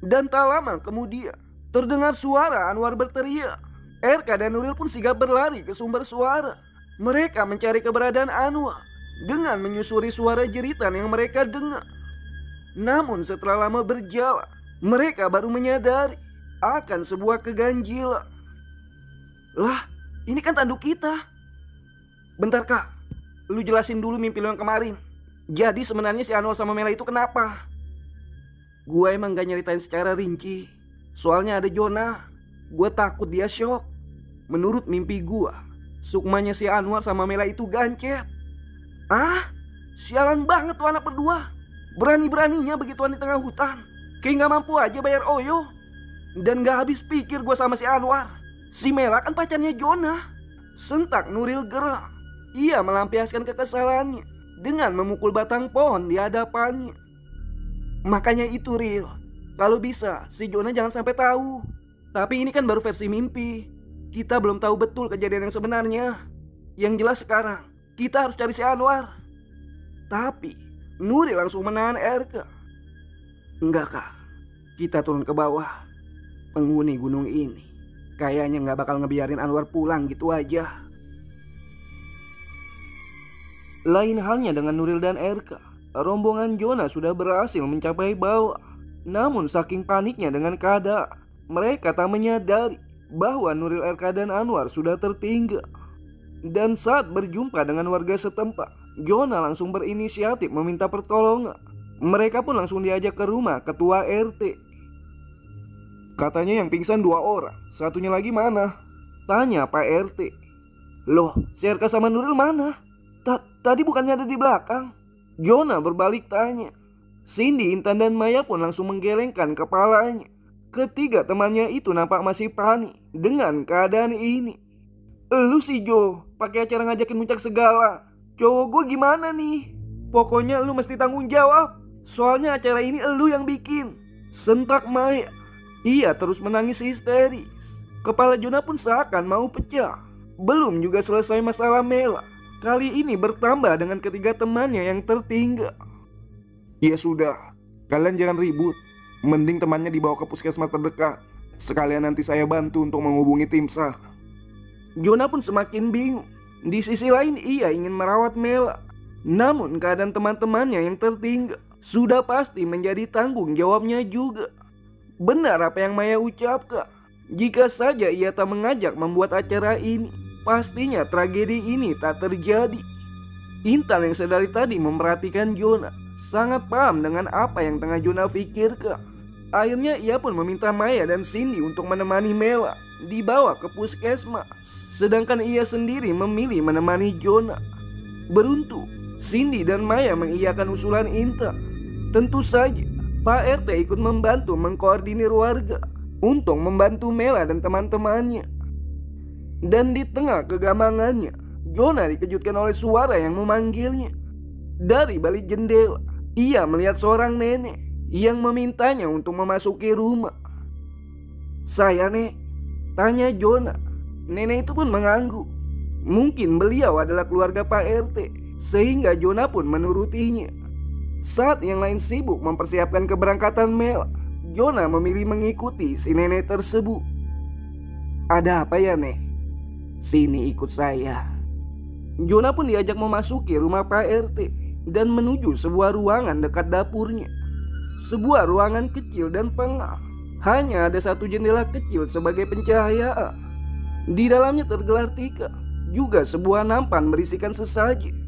Dan tak lama kemudian, terdengar suara Anwar berteriak. RK dan Nuril pun sigap berlari ke sumber suara. Mereka mencari keberadaan Anwar dengan menyusuri suara jeritan yang mereka dengar. Namun setelah lama berjalan, mereka baru menyadari akan sebuah keganjilan. Lah, ini kan tanduk kita. Bentar kak, lu jelasin dulu mimpi lu yang kemarin. Jadi sebenarnya si Anwar sama Mela itu kenapa? Gua emang gak nyeritain secara rinci. Soalnya ada Jonah. Gua takut dia shock. Menurut mimpi gua, sukmanya si Anwar sama Mela itu gancet. Ah, sialan banget tuh anak berdua. Berani-beraninya begituan di tengah hutan. Kayak gak mampu aja bayar Oyo. Dan gak habis pikir gue sama si Anwar. Si Mela kan pacarnya Jonah. Sentak Nuril gerak. Ia melampiaskan kekesalannya dengan memukul batang pohon di hadapannya. Makanya itu Ril, kalau bisa si Jonah jangan sampai tahu. Tapi ini kan baru versi mimpi. Kita belum tahu betul kejadian yang sebenarnya. Yang jelas sekarang kita harus cari si Anwar. Tapi Nuril langsung menahan Erka. Enggak kak, kita turun ke bawah. Penghuni gunung ini kayaknya gak bakal ngebiarin Anwar pulang gitu aja. Lain halnya dengan Nuril dan Erka. Rombongan Jonah sudah berhasil mencapai bawah. Namun saking paniknya dengan keadaan, mereka tak menyadari bahwa Nuril, Erka dan Anwar sudah tertinggal. Dan saat berjumpa dengan warga setempat, Jonah langsung berinisiatif meminta pertolongan. Mereka pun langsung diajak ke rumah ketua RT. Katanya yang pingsan 2 orang, satunya lagi mana? Tanya Pak RT. Loh, si Erka sama Nuril mana? Tadi bukannya ada di belakang? Jonah berbalik tanya. Cindy, Intan dan Maya pun langsung menggelengkan kepalanya. Ketiga temannya itu nampak masih panik dengan keadaan ini. Lu si Jo, pakai acara ngajakin muncak segala. Cowok gue gimana nih? Pokoknya lu mesti tanggung jawab. Soalnya acara ini elu yang bikin. Sentak Maya. Ia terus menangis histeris. Kepala Jonah pun seakan mau pecah. Belum juga selesai masalah Mela, kali ini bertambah dengan ketiga temannya yang tertinggal. Ya sudah, kalian jangan ribut. Mending temannya dibawa ke puskesmas terdekat. Sekalian nanti saya bantu untuk menghubungi tim SAR. Jonah pun semakin bingung. Di sisi lain ia ingin merawat Mela. Namun keadaan teman-temannya yang tertinggal sudah pasti menjadi tanggung jawabnya juga. Benar apa yang Maya ucapkan. Jika saja ia tak mengajak membuat acara ini, pastinya tragedi ini tak terjadi. Intan yang sedari tadi memperhatikan Jonah sangat paham dengan apa yang tengah Jonah pikirkan. Akhirnya ia pun meminta Maya dan Cindy untuk menemani Mela dibawa ke puskesmas. Sedangkan ia sendiri memilih menemani Jonah. Beruntung Cindy dan Maya mengiyakan usulan Intan. Tentu saja Pak RT ikut membantu mengkoordinir warga untuk membantu Mela dan teman-temannya. Dan di tengah kegamangannya, Jonah dikejutkan oleh suara yang memanggilnya. Dari balik jendela, ia melihat seorang nenek yang memintanya untuk memasuki rumah. Saya Nek, tanya Jonah. Nenek itu pun mengangguk. Mungkin beliau adalah keluarga Pak RT, sehingga Jonah pun menurutinya. Saat yang lain sibuk mempersiapkan keberangkatan Mela, Jonah memilih mengikuti si nenek tersebut. Ada apa ya Nek? Sini ikut saya. Jonah pun diajak memasuki rumah Pak RT dan menuju sebuah ruangan dekat dapurnya. Sebuah ruangan kecil dan pengap. Hanya ada satu jendela kecil sebagai pencahayaan. Di dalamnya tergelar tikar, juga sebuah nampan berisikan sesajen.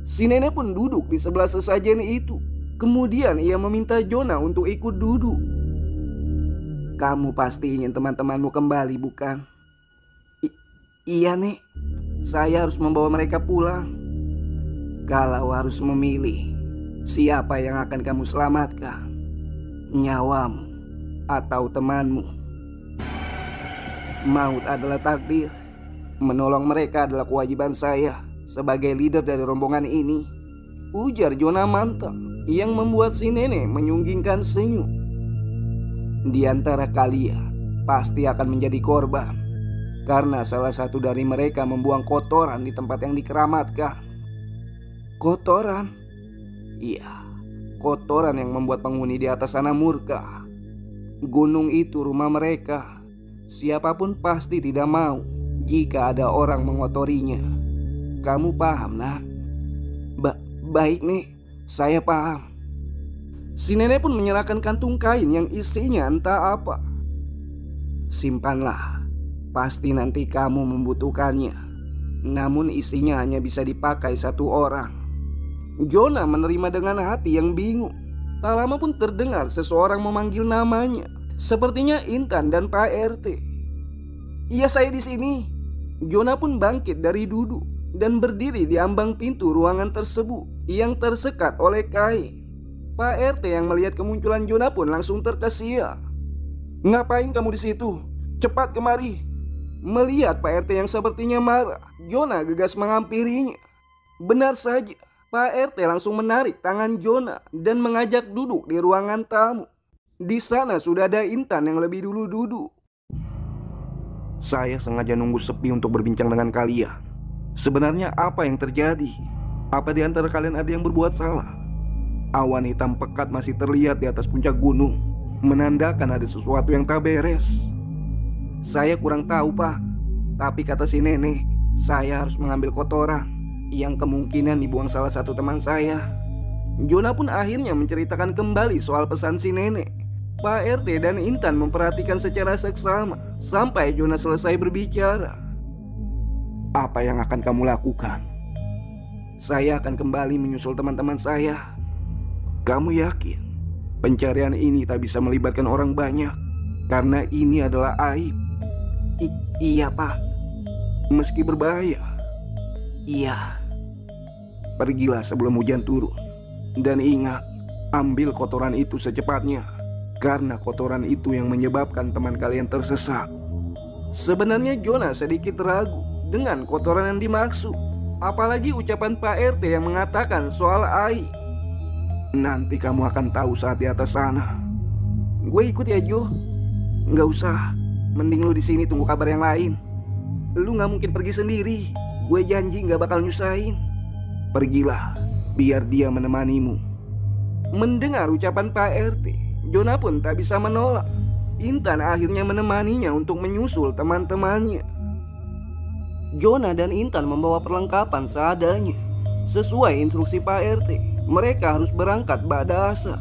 Si nenek pun duduk di sebelah sesajen itu. Kemudian ia meminta Jonah untuk ikut duduk. Kamu pasti ingin teman-temanmu kembali, bukan? Iya Nek, saya harus membawa mereka pulang. Kalau harus memilih, siapa yang akan kamu selamatkan? Nyawamu atau temanmu? Maut adalah takdir. Menolong mereka adalah kewajiban saya sebagai leader dari rombongan ini, ujar Jonah mantap yang membuat si nenek menyunggingkan senyum. Di antara kalian pasti akan menjadi korban karena salah satu dari mereka membuang kotoran di tempat yang dikeramatkan. Kotoran? Iya, kotoran yang membuat penghuni di atas sana murka. Gunung itu rumah mereka. Siapapun pasti tidak mau jika ada orang mengotorinya. Kamu paham nak? Baik Nek, saya paham. Si nenek pun menyerahkan kantung kain yang isinya entah apa. Simpanlah, pasti nanti kamu membutuhkannya. Namun isinya hanya bisa dipakai 1 orang. Jonah menerima dengan hati yang bingung. Tak lama pun terdengar seseorang memanggil namanya. Sepertinya Intan dan Pak RT. Iya, saya di sini. Jonah pun bangkit dari duduk dan berdiri di ambang pintu ruangan tersebut yang tersekat oleh kain. Pak RT yang melihat kemunculan Jonah pun langsung terkesiap. Ngapain kamu di situ? Cepat kemari. Melihat Pak RT yang sepertinya marah, Jonah gegas menghampirinya. Benar saja, Pak RT langsung menarik tangan Jona dan mengajak duduk di ruangan tamu. Di sana sudah ada Intan yang lebih dulu duduk. Saya sengaja nunggu sepi untuk berbincang dengan kalian. Sebenarnya apa yang terjadi? Apa di antara kalian ada yang berbuat salah? Awan hitam pekat masih terlihat di atas puncak gunung, menandakan ada sesuatu yang tak beres. Saya kurang tahu, Pak. Tapi kata si nenek, saya harus mengambil kotoran yang kemungkinan dibuang salah satu teman saya. Jona pun akhirnya menceritakan kembali soal pesan si nenek. Pak RT dan Intan memperhatikan secara seksama sampai Jona selesai berbicara. Apa yang akan kamu lakukan? Saya akan kembali menyusul teman-teman saya. Kamu yakin pencarian ini tak bisa melibatkan orang banyak? Karena ini adalah aib. Iya, Pak. Meski berbahaya. Iya. Pergilah sebelum hujan turun. Dan ingat, ambil kotoran itu secepatnya. Karena kotoran itu yang menyebabkan teman kalian tersesat. Sebenarnya Jona sedikit ragu dengan kotoran yang dimaksud. Apalagi ucapan Pak RT yang mengatakan soal air. Nanti kamu akan tahu saat di atas sana. Gue ikut ya, Jo. Nggak usah. Mending lu di sini tunggu kabar yang lain. Lu nggak mungkin pergi sendiri. Gue janji nggak bakal nyusahin. Pergilah, biar dia menemanimu. Mendengar ucapan Pak RT, Jona pun tak bisa menolak. Intan akhirnya menemaninya untuk menyusul teman-temannya. Jona dan Intan membawa perlengkapan seadanya. Sesuai instruksi Pak RT, mereka harus berangkat ba'da asar.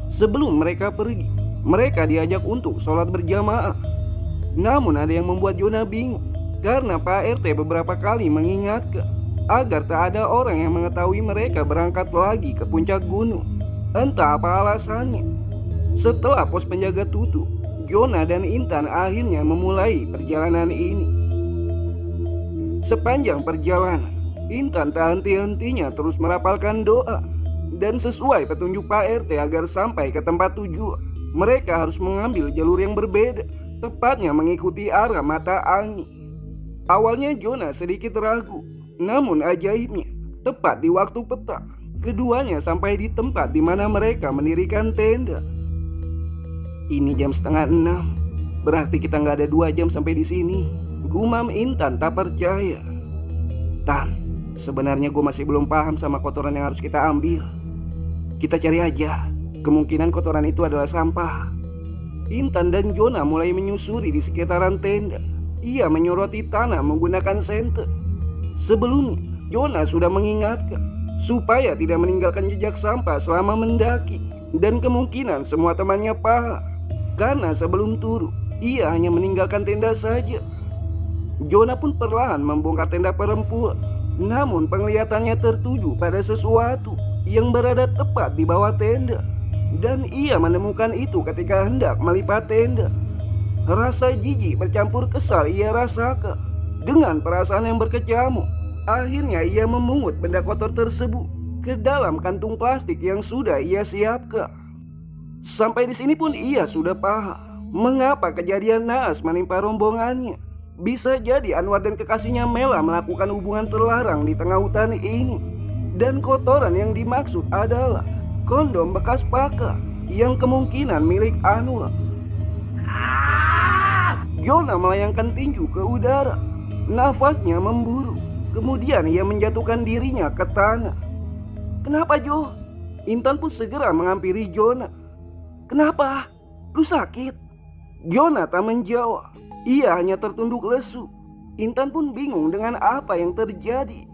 Sebelum mereka pergi, mereka diajak untuk sholat berjamaah. Namun ada yang membuat Jona bingung, karena Pak RT beberapa kali mengingatkan agar tak ada orang yang mengetahui mereka berangkat lagi ke puncak gunung. Entah apa alasannya. Setelah pos penjaga tutup, Jona dan Intan akhirnya memulai perjalanan ini. Sepanjang perjalanan, Intan tak henti-hentinya terus merapalkan doa. Dan sesuai petunjuk Pak RT agar sampai ke tempat tujuan, mereka harus mengambil jalur yang berbeda, tepatnya mengikuti arah mata angin. Awalnya Jona sedikit ragu, namun ajaibnya, tepat di waktu petang, keduanya sampai di tempat di mana mereka mendirikan tenda. Ini jam 5:30, berarti kita nggak ada 2 jam sampai di sini. Gumam Intan tak percaya. Tan, sebenarnya gue masih belum paham sama kotoran yang harus kita ambil. Kita cari aja, kemungkinan kotoran itu adalah sampah. Intan dan Jona mulai menyusuri di sekitaran tenda. Ia menyoroti tanah menggunakan senter. Sebelumnya, Jona sudah mengingatkan supaya tidak meninggalkan jejak sampah selama mendaki. Dan kemungkinan semua temannya paham, karena sebelum turun, ia hanya meninggalkan tenda saja. Jona pun perlahan membongkar tenda perempuan. Namun penglihatannya tertuju pada sesuatu yang berada tepat di bawah tenda. Dan ia menemukan itu ketika hendak melipat tenda. Rasa jijik bercampur kesal ia rasakan. Dengan perasaan yang berkecamuk, akhirnya ia memungut benda kotor tersebut ke dalam kantung plastik yang sudah ia siapkan. Sampai di sini pun ia sudah paham mengapa kejadian naas menimpa rombongannya. Bisa jadi Anwar dan kekasihnya Mela melakukan hubungan terlarang di tengah hutan ini. Dan kotoran yang dimaksud adalah kondom bekas pakai yang kemungkinan milik Anwar. Jona melayangkan tinju ke udara. Nafasnya memburu. Kemudian ia menjatuhkan dirinya ke tanah. Kenapa, Jo? Intan pun segera menghampiri Jona. Kenapa? Lu sakit? Jona tak menjawab. Ia hanya tertunduk lesu. Intan pun bingung dengan apa yang terjadi.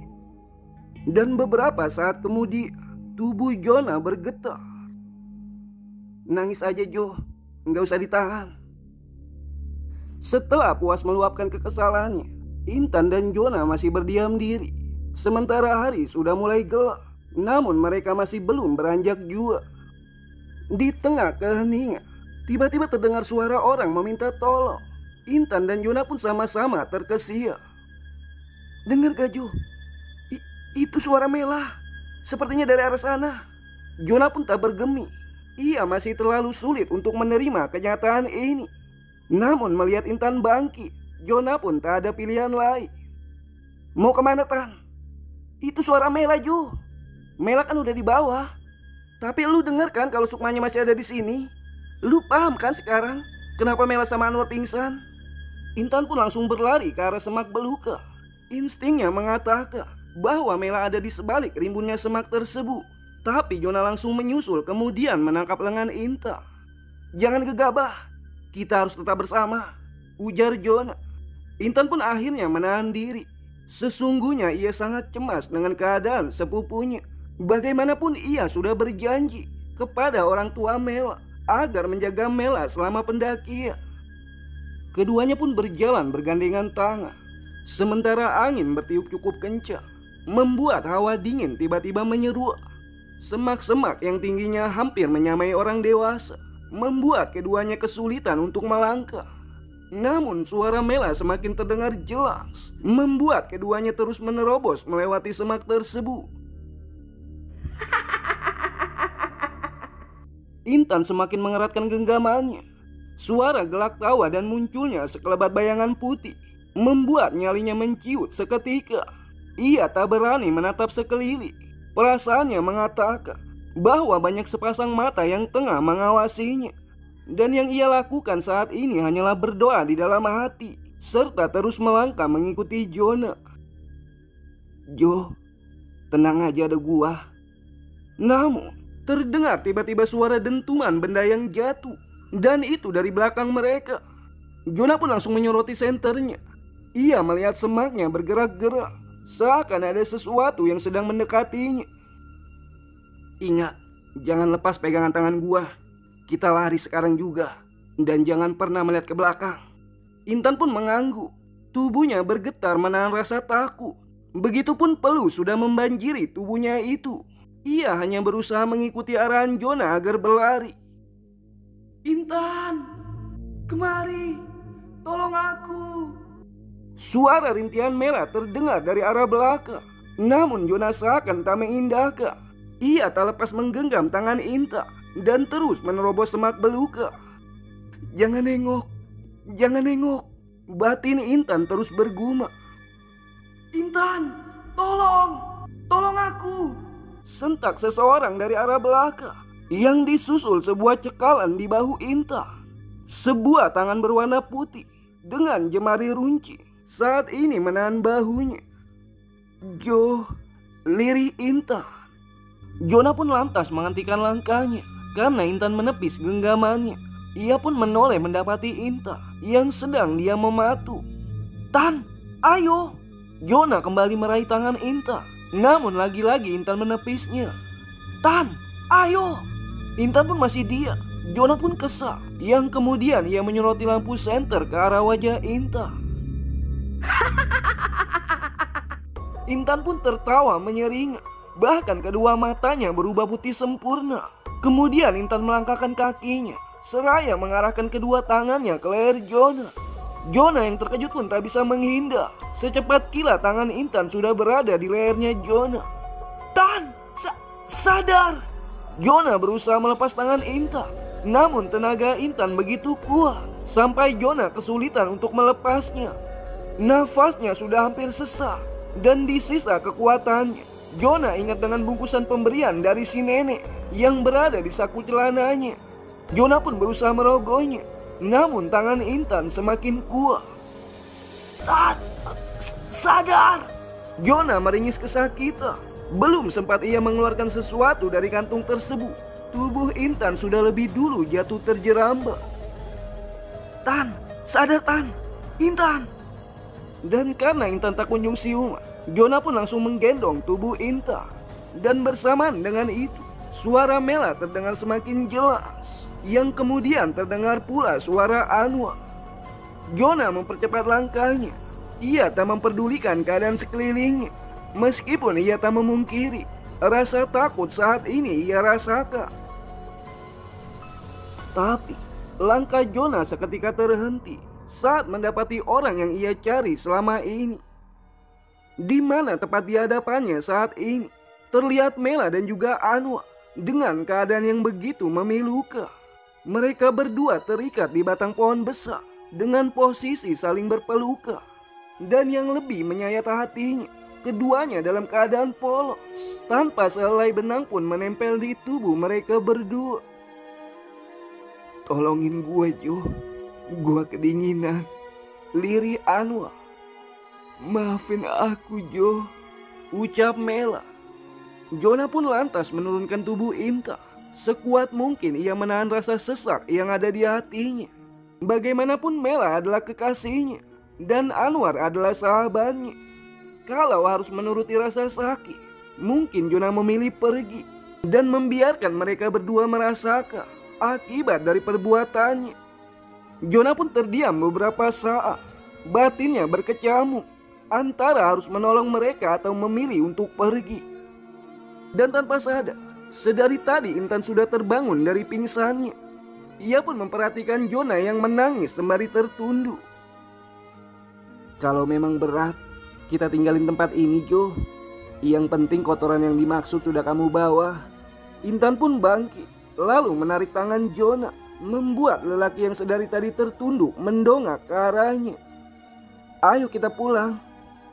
Dan beberapa saat kemudian, tubuh Jona bergetar. Nangis aja, Jo. Nggak usah ditahan. Setelah puas meluapkan kekesalannya, Intan dan Jona masih berdiam diri. Sementara hari sudah mulai gelap, namun mereka masih belum beranjak jua. Di tengah keheningan, tiba-tiba terdengar suara orang meminta tolong. Intan dan Jona pun sama-sama terkesiap. Dengar gak, Jo? Itu suara Mela. Sepertinya dari arah sana. Jona pun tak bergeming. Ia masih terlalu sulit untuk menerima kenyataan ini. Namun melihat Intan bangkit, Jona pun tak ada pilihan lain. Mau kemana, Tan? Itu suara Mela, Jo. Mela kan udah di bawah. Tapi lu denger kan kalau Sukmanya masih ada di sini? Lu paham kan sekarang kenapa Mela sama Anwar pingsan? Intan pun langsung berlari ke arah semak belukar. Instingnya mengatakan bahwa Mela ada di sebalik rimbunnya semak tersebut. Tapi Jona langsung menyusul kemudian menangkap lengan Intan. "Jangan gegabah, kita harus tetap bersama," ujar Jona. Intan pun akhirnya menahan diri. Sesungguhnya ia sangat cemas dengan keadaan sepupunya. Bagaimanapun ia sudah berjanji kepada orang tua Mela agar menjaga Mela selama pendakian. Keduanya pun berjalan bergandengan tangan. Sementara angin bertiup cukup kencang, membuat hawa dingin tiba-tiba menyeruak. Semak-semak yang tingginya hampir menyamai orang dewasa membuat keduanya kesulitan untuk melangkah. Namun suara Mela semakin terdengar jelas, membuat keduanya terus menerobos melewati semak tersebut. Intan semakin mengeratkan genggamannya. Suara gelak tawa dan munculnya sekelebat bayangan putih membuat nyalinya menciut seketika. Ia tak berani menatap sekeliling. Perasaannya mengatakan bahwa banyak sepasang mata yang tengah mengawasinya. Dan yang ia lakukan saat ini hanyalah berdoa di dalam hati, serta terus melangkah mengikuti Jona. "Jo, tenang aja, ada gua." Namun terdengar tiba-tiba suara dentuman benda yang jatuh, dan itu dari belakang mereka. Jona pun langsung menyoroti senternya. Ia melihat semaknya bergerak-gerak, seakan ada sesuatu yang sedang mendekatinya. "Ingat, jangan lepas pegangan tangan gua. Kita lari sekarang juga. Dan jangan pernah melihat ke belakang." Intan pun mengangguk. Tubuhnya bergetar menahan rasa takut. Begitupun peluh sudah membanjiri tubuhnya itu. Ia hanya berusaha mengikuti arahan Jona agar berlari. "Intan, kemari, tolong aku." Suara rintihan Mela terdengar dari arah belakang. Namun Jona seakan tak mengindahkan. Ia tak lepas menggenggam tangan Intan dan terus menerobos semak belukar. "Jangan nengok, jangan nengok," batin Intan terus berguma. "Intan, tolong, tolong aku," sentak seseorang dari arah belakang. Yang disusul sebuah cekalan di bahu Intan. Sebuah tangan berwarna putih dengan jemari runcing saat ini menahan bahunya. "Jo," lirih Intan. Jona pun lantas menghentikan langkahnya karena Intan menepis genggamannya. Ia pun menoleh mendapati Intan yang sedang dia mematu. "Tan, ayo!" Jona kembali meraih tangan Intan. Namun lagi-lagi Intan menepisnya. "Tan, ayo!" Intan pun masih diam. Jona pun kesal. Yang kemudian ia menyoroti lampu senter ke arah wajah Intan. Intan pun tertawa menyeringai. Bahkan kedua matanya berubah putih sempurna. Kemudian Intan melangkahkan kakinya seraya mengarahkan kedua tangannya ke leher Jona. Jona yang terkejut pun tak bisa menghindar. Secepat kilat tangan Intan sudah berada di lehernya Jona. "Tan, sadar!" Jona berusaha melepas tangan Intan. Namun tenaga Intan begitu kuat sampai Jona kesulitan untuk melepasnya. Nafasnya sudah hampir sesak dan di sisa kekuatannya, Jona ingat dengan bungkusan pemberian dari si nenek yang berada di saku celananya. Jona pun berusaha merogohnya, namun tangan Intan semakin kuat. "Tan, sadar!" Jona meringis kesakitan. Belum sempat ia mengeluarkan sesuatu dari kantung tersebut, tubuh Intan sudah lebih dulu jatuh terjerambab. "Tan, sadar Tan, Intan!" Dan karena Intan tak kunjung siuman, Jona pun langsung menggendong tubuh Intan. Dan bersamaan dengan itu, suara Mela terdengar semakin jelas. Yang kemudian terdengar pula suara Anwar. Jona mempercepat langkahnya. Ia tak memperdulikan keadaan sekelilingnya. Meskipun ia tak memungkiri rasa takut saat ini ia rasakan. Tapi langkah Jona seketika terhenti saat mendapati orang yang ia cari selama ini. Di mana tepat di hadapannya saat ini terlihat Mela dan juga Anwar dengan keadaan yang begitu memilukan. Mereka berdua terikat di batang pohon besar dengan posisi saling berpelukan. Dan yang lebih menyayat hatinya, Keduanya dalam keadaan polos, tanpa sehelai benang pun menempel di tubuh mereka berdua. "Tolongin gue, Jo. Gue kedinginan," lirih Anwar. "Maafin aku, Jo," ucap Mela. Jonah pun lantas menurunkan tubuh Inta. Sekuat mungkin ia menahan rasa sesak yang ada di hatinya. Bagaimanapun Mela adalah kekasihnya dan Anwar adalah sahabatnya. Kalau harus menuruti rasa sakit, mungkin Jonah memilih pergi dan membiarkan mereka berdua merasakan akibat dari perbuatannya. Jonah pun terdiam beberapa saat. Batinnya berkecamuk antara harus menolong mereka atau memilih untuk pergi. Dan tanpa sadar, sedari tadi Intan sudah terbangun dari pingsannya. Ia pun memperhatikan Jonah yang menangis sembari tertunduk. "Kalau memang berat, kita tinggalin tempat ini, Jo. Yang penting kotoran yang dimaksud sudah kamu bawa." Intan pun bangkit, lalu menarik tangan Jonah, membuat lelaki yang sedari tadi tertunduk mendongak ke arahnya. "Ayo kita pulang."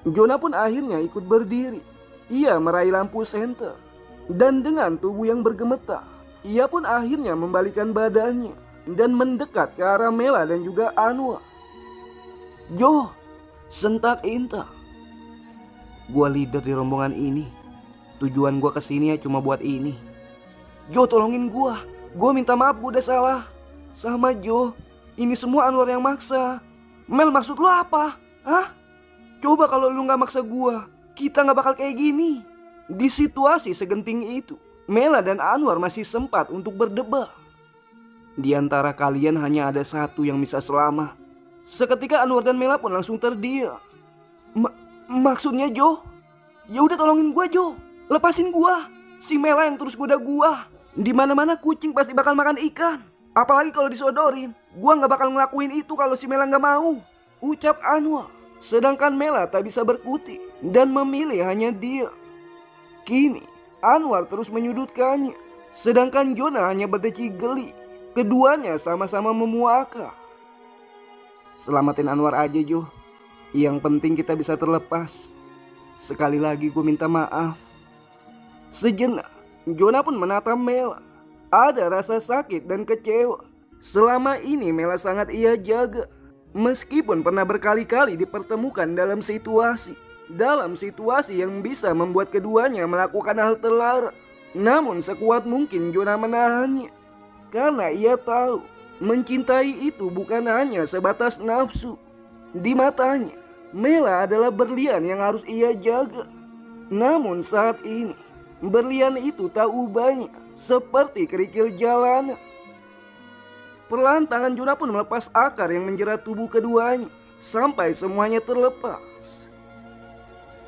Jonah pun akhirnya ikut berdiri. Ia meraih lampu senter. Dan dengan tubuh yang bergemetar, ia pun akhirnya membalikkan badannya dan mendekat ke arah Mela dan juga Anwar. "Jo," sentak Inta. "Gua leader di rombongan ini. Tujuan gua kesini ya cuma buat ini. Jo, tolongin gua. Gua minta maaf, gua udah salah. Sama Jo, ini semua Anwar yang maksa." "Mel, maksud lu apa? Hah? Coba kalau lu gak maksa gua, kita gak bakal kayak gini." Di situasi segenting itu, Mela dan Anwar masih sempat untuk berdebat. Di antara kalian hanya ada satu yang bisa selamat. Seketika Anwar dan Mela pun langsung terdiam. Maksudnya, Jo? Ya udah tolongin gua, Jo. Lepasin gua. Si Mela yang terus goda gua. Di mana-mana kucing pasti bakal makan ikan. Apalagi kalau disodorin. Gua nggak bakal ngelakuin itu kalau si Mela nggak mau, ucap Anwar. Sedangkan Mela tak bisa berkutik dan memilih hanya dia. Kini Anwar terus menyudutkannya, sedangkan Jonah hanya berdecik geli. Keduanya sama-sama memuaka. "Selamatin Anwar aja, Jo. Yang penting kita bisa terlepas. Sekali lagi gue minta maaf." Sejenak Jonah pun menatap Mela. Ada rasa sakit dan kecewa. Selama ini Mela sangat ia jaga. Meskipun pernah berkali-kali dipertemukan dalam situasi yang bisa membuat keduanya melakukan hal terlarang. Namun sekuat mungkin Jonah menahannya. Karena ia tahu mencintai itu bukan hanya sebatas nafsu. Di matanya, Mela adalah berlian yang harus ia jaga. Namun saat ini, berlian itu tak ubahnya seperti kerikil jalanan. Perlahan tangan Jonah pun melepas akar yang menjerat tubuh keduanya sampai semuanya terlepas.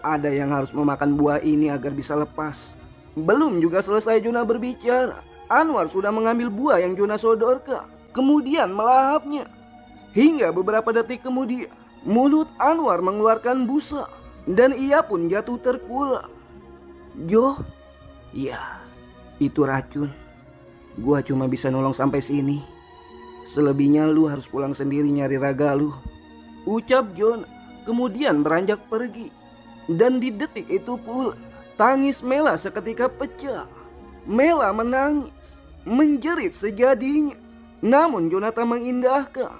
Ada yang harus memakan buah ini agar bisa lepas. Belum juga selesai Jonah berbicara, Anwar sudah mengambil buah yang Jonah sodorkan, kemudian melahapnya. Hingga beberapa detik kemudian, mulut Anwar mengeluarkan busa dan ia pun jatuh terkulai. "Jo, ya itu racun. Gua cuma bisa nolong sampai sini. Selebihnya lu harus pulang sendiri nyari raga lu," ucap Jonah, kemudian beranjak pergi. Dan di detik itu pula, tangis Mela seketika pecah. Mela menangis, menjerit sejadinya. Namun Jonah tak mengindahkan.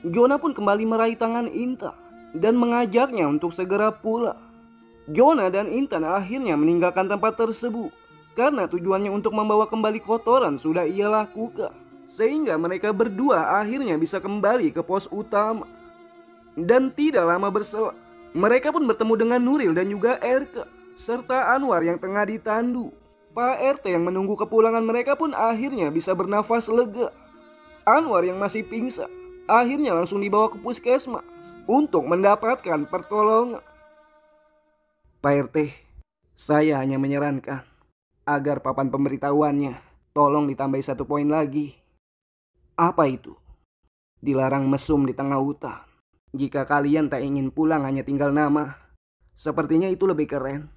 Jonah pun kembali meraih tangan Inta dan mengajaknya untuk segera pulang. Jonah dan Intan akhirnya meninggalkan tempat tersebut karena tujuannya untuk membawa kembali kotoran sudah ia lakukan. Sehingga mereka berdua akhirnya bisa kembali ke pos utama. Dan tidak lama berselang, mereka pun bertemu dengan Nuril dan juga Erka serta Anwar yang tengah ditandu. Pak RT yang menunggu kepulangan mereka pun akhirnya bisa bernafas lega. Anwar yang masih pingsan akhirnya langsung dibawa ke puskesmas untuk mendapatkan pertolongan. "Pak RT, saya hanya menyarankan agar papan pemberitahuannya tolong ditambahi 1 poin lagi." "Apa itu?" "Dilarang mesum di tengah hutan. Jika kalian tak ingin pulang hanya tinggal nama, sepertinya itu lebih keren.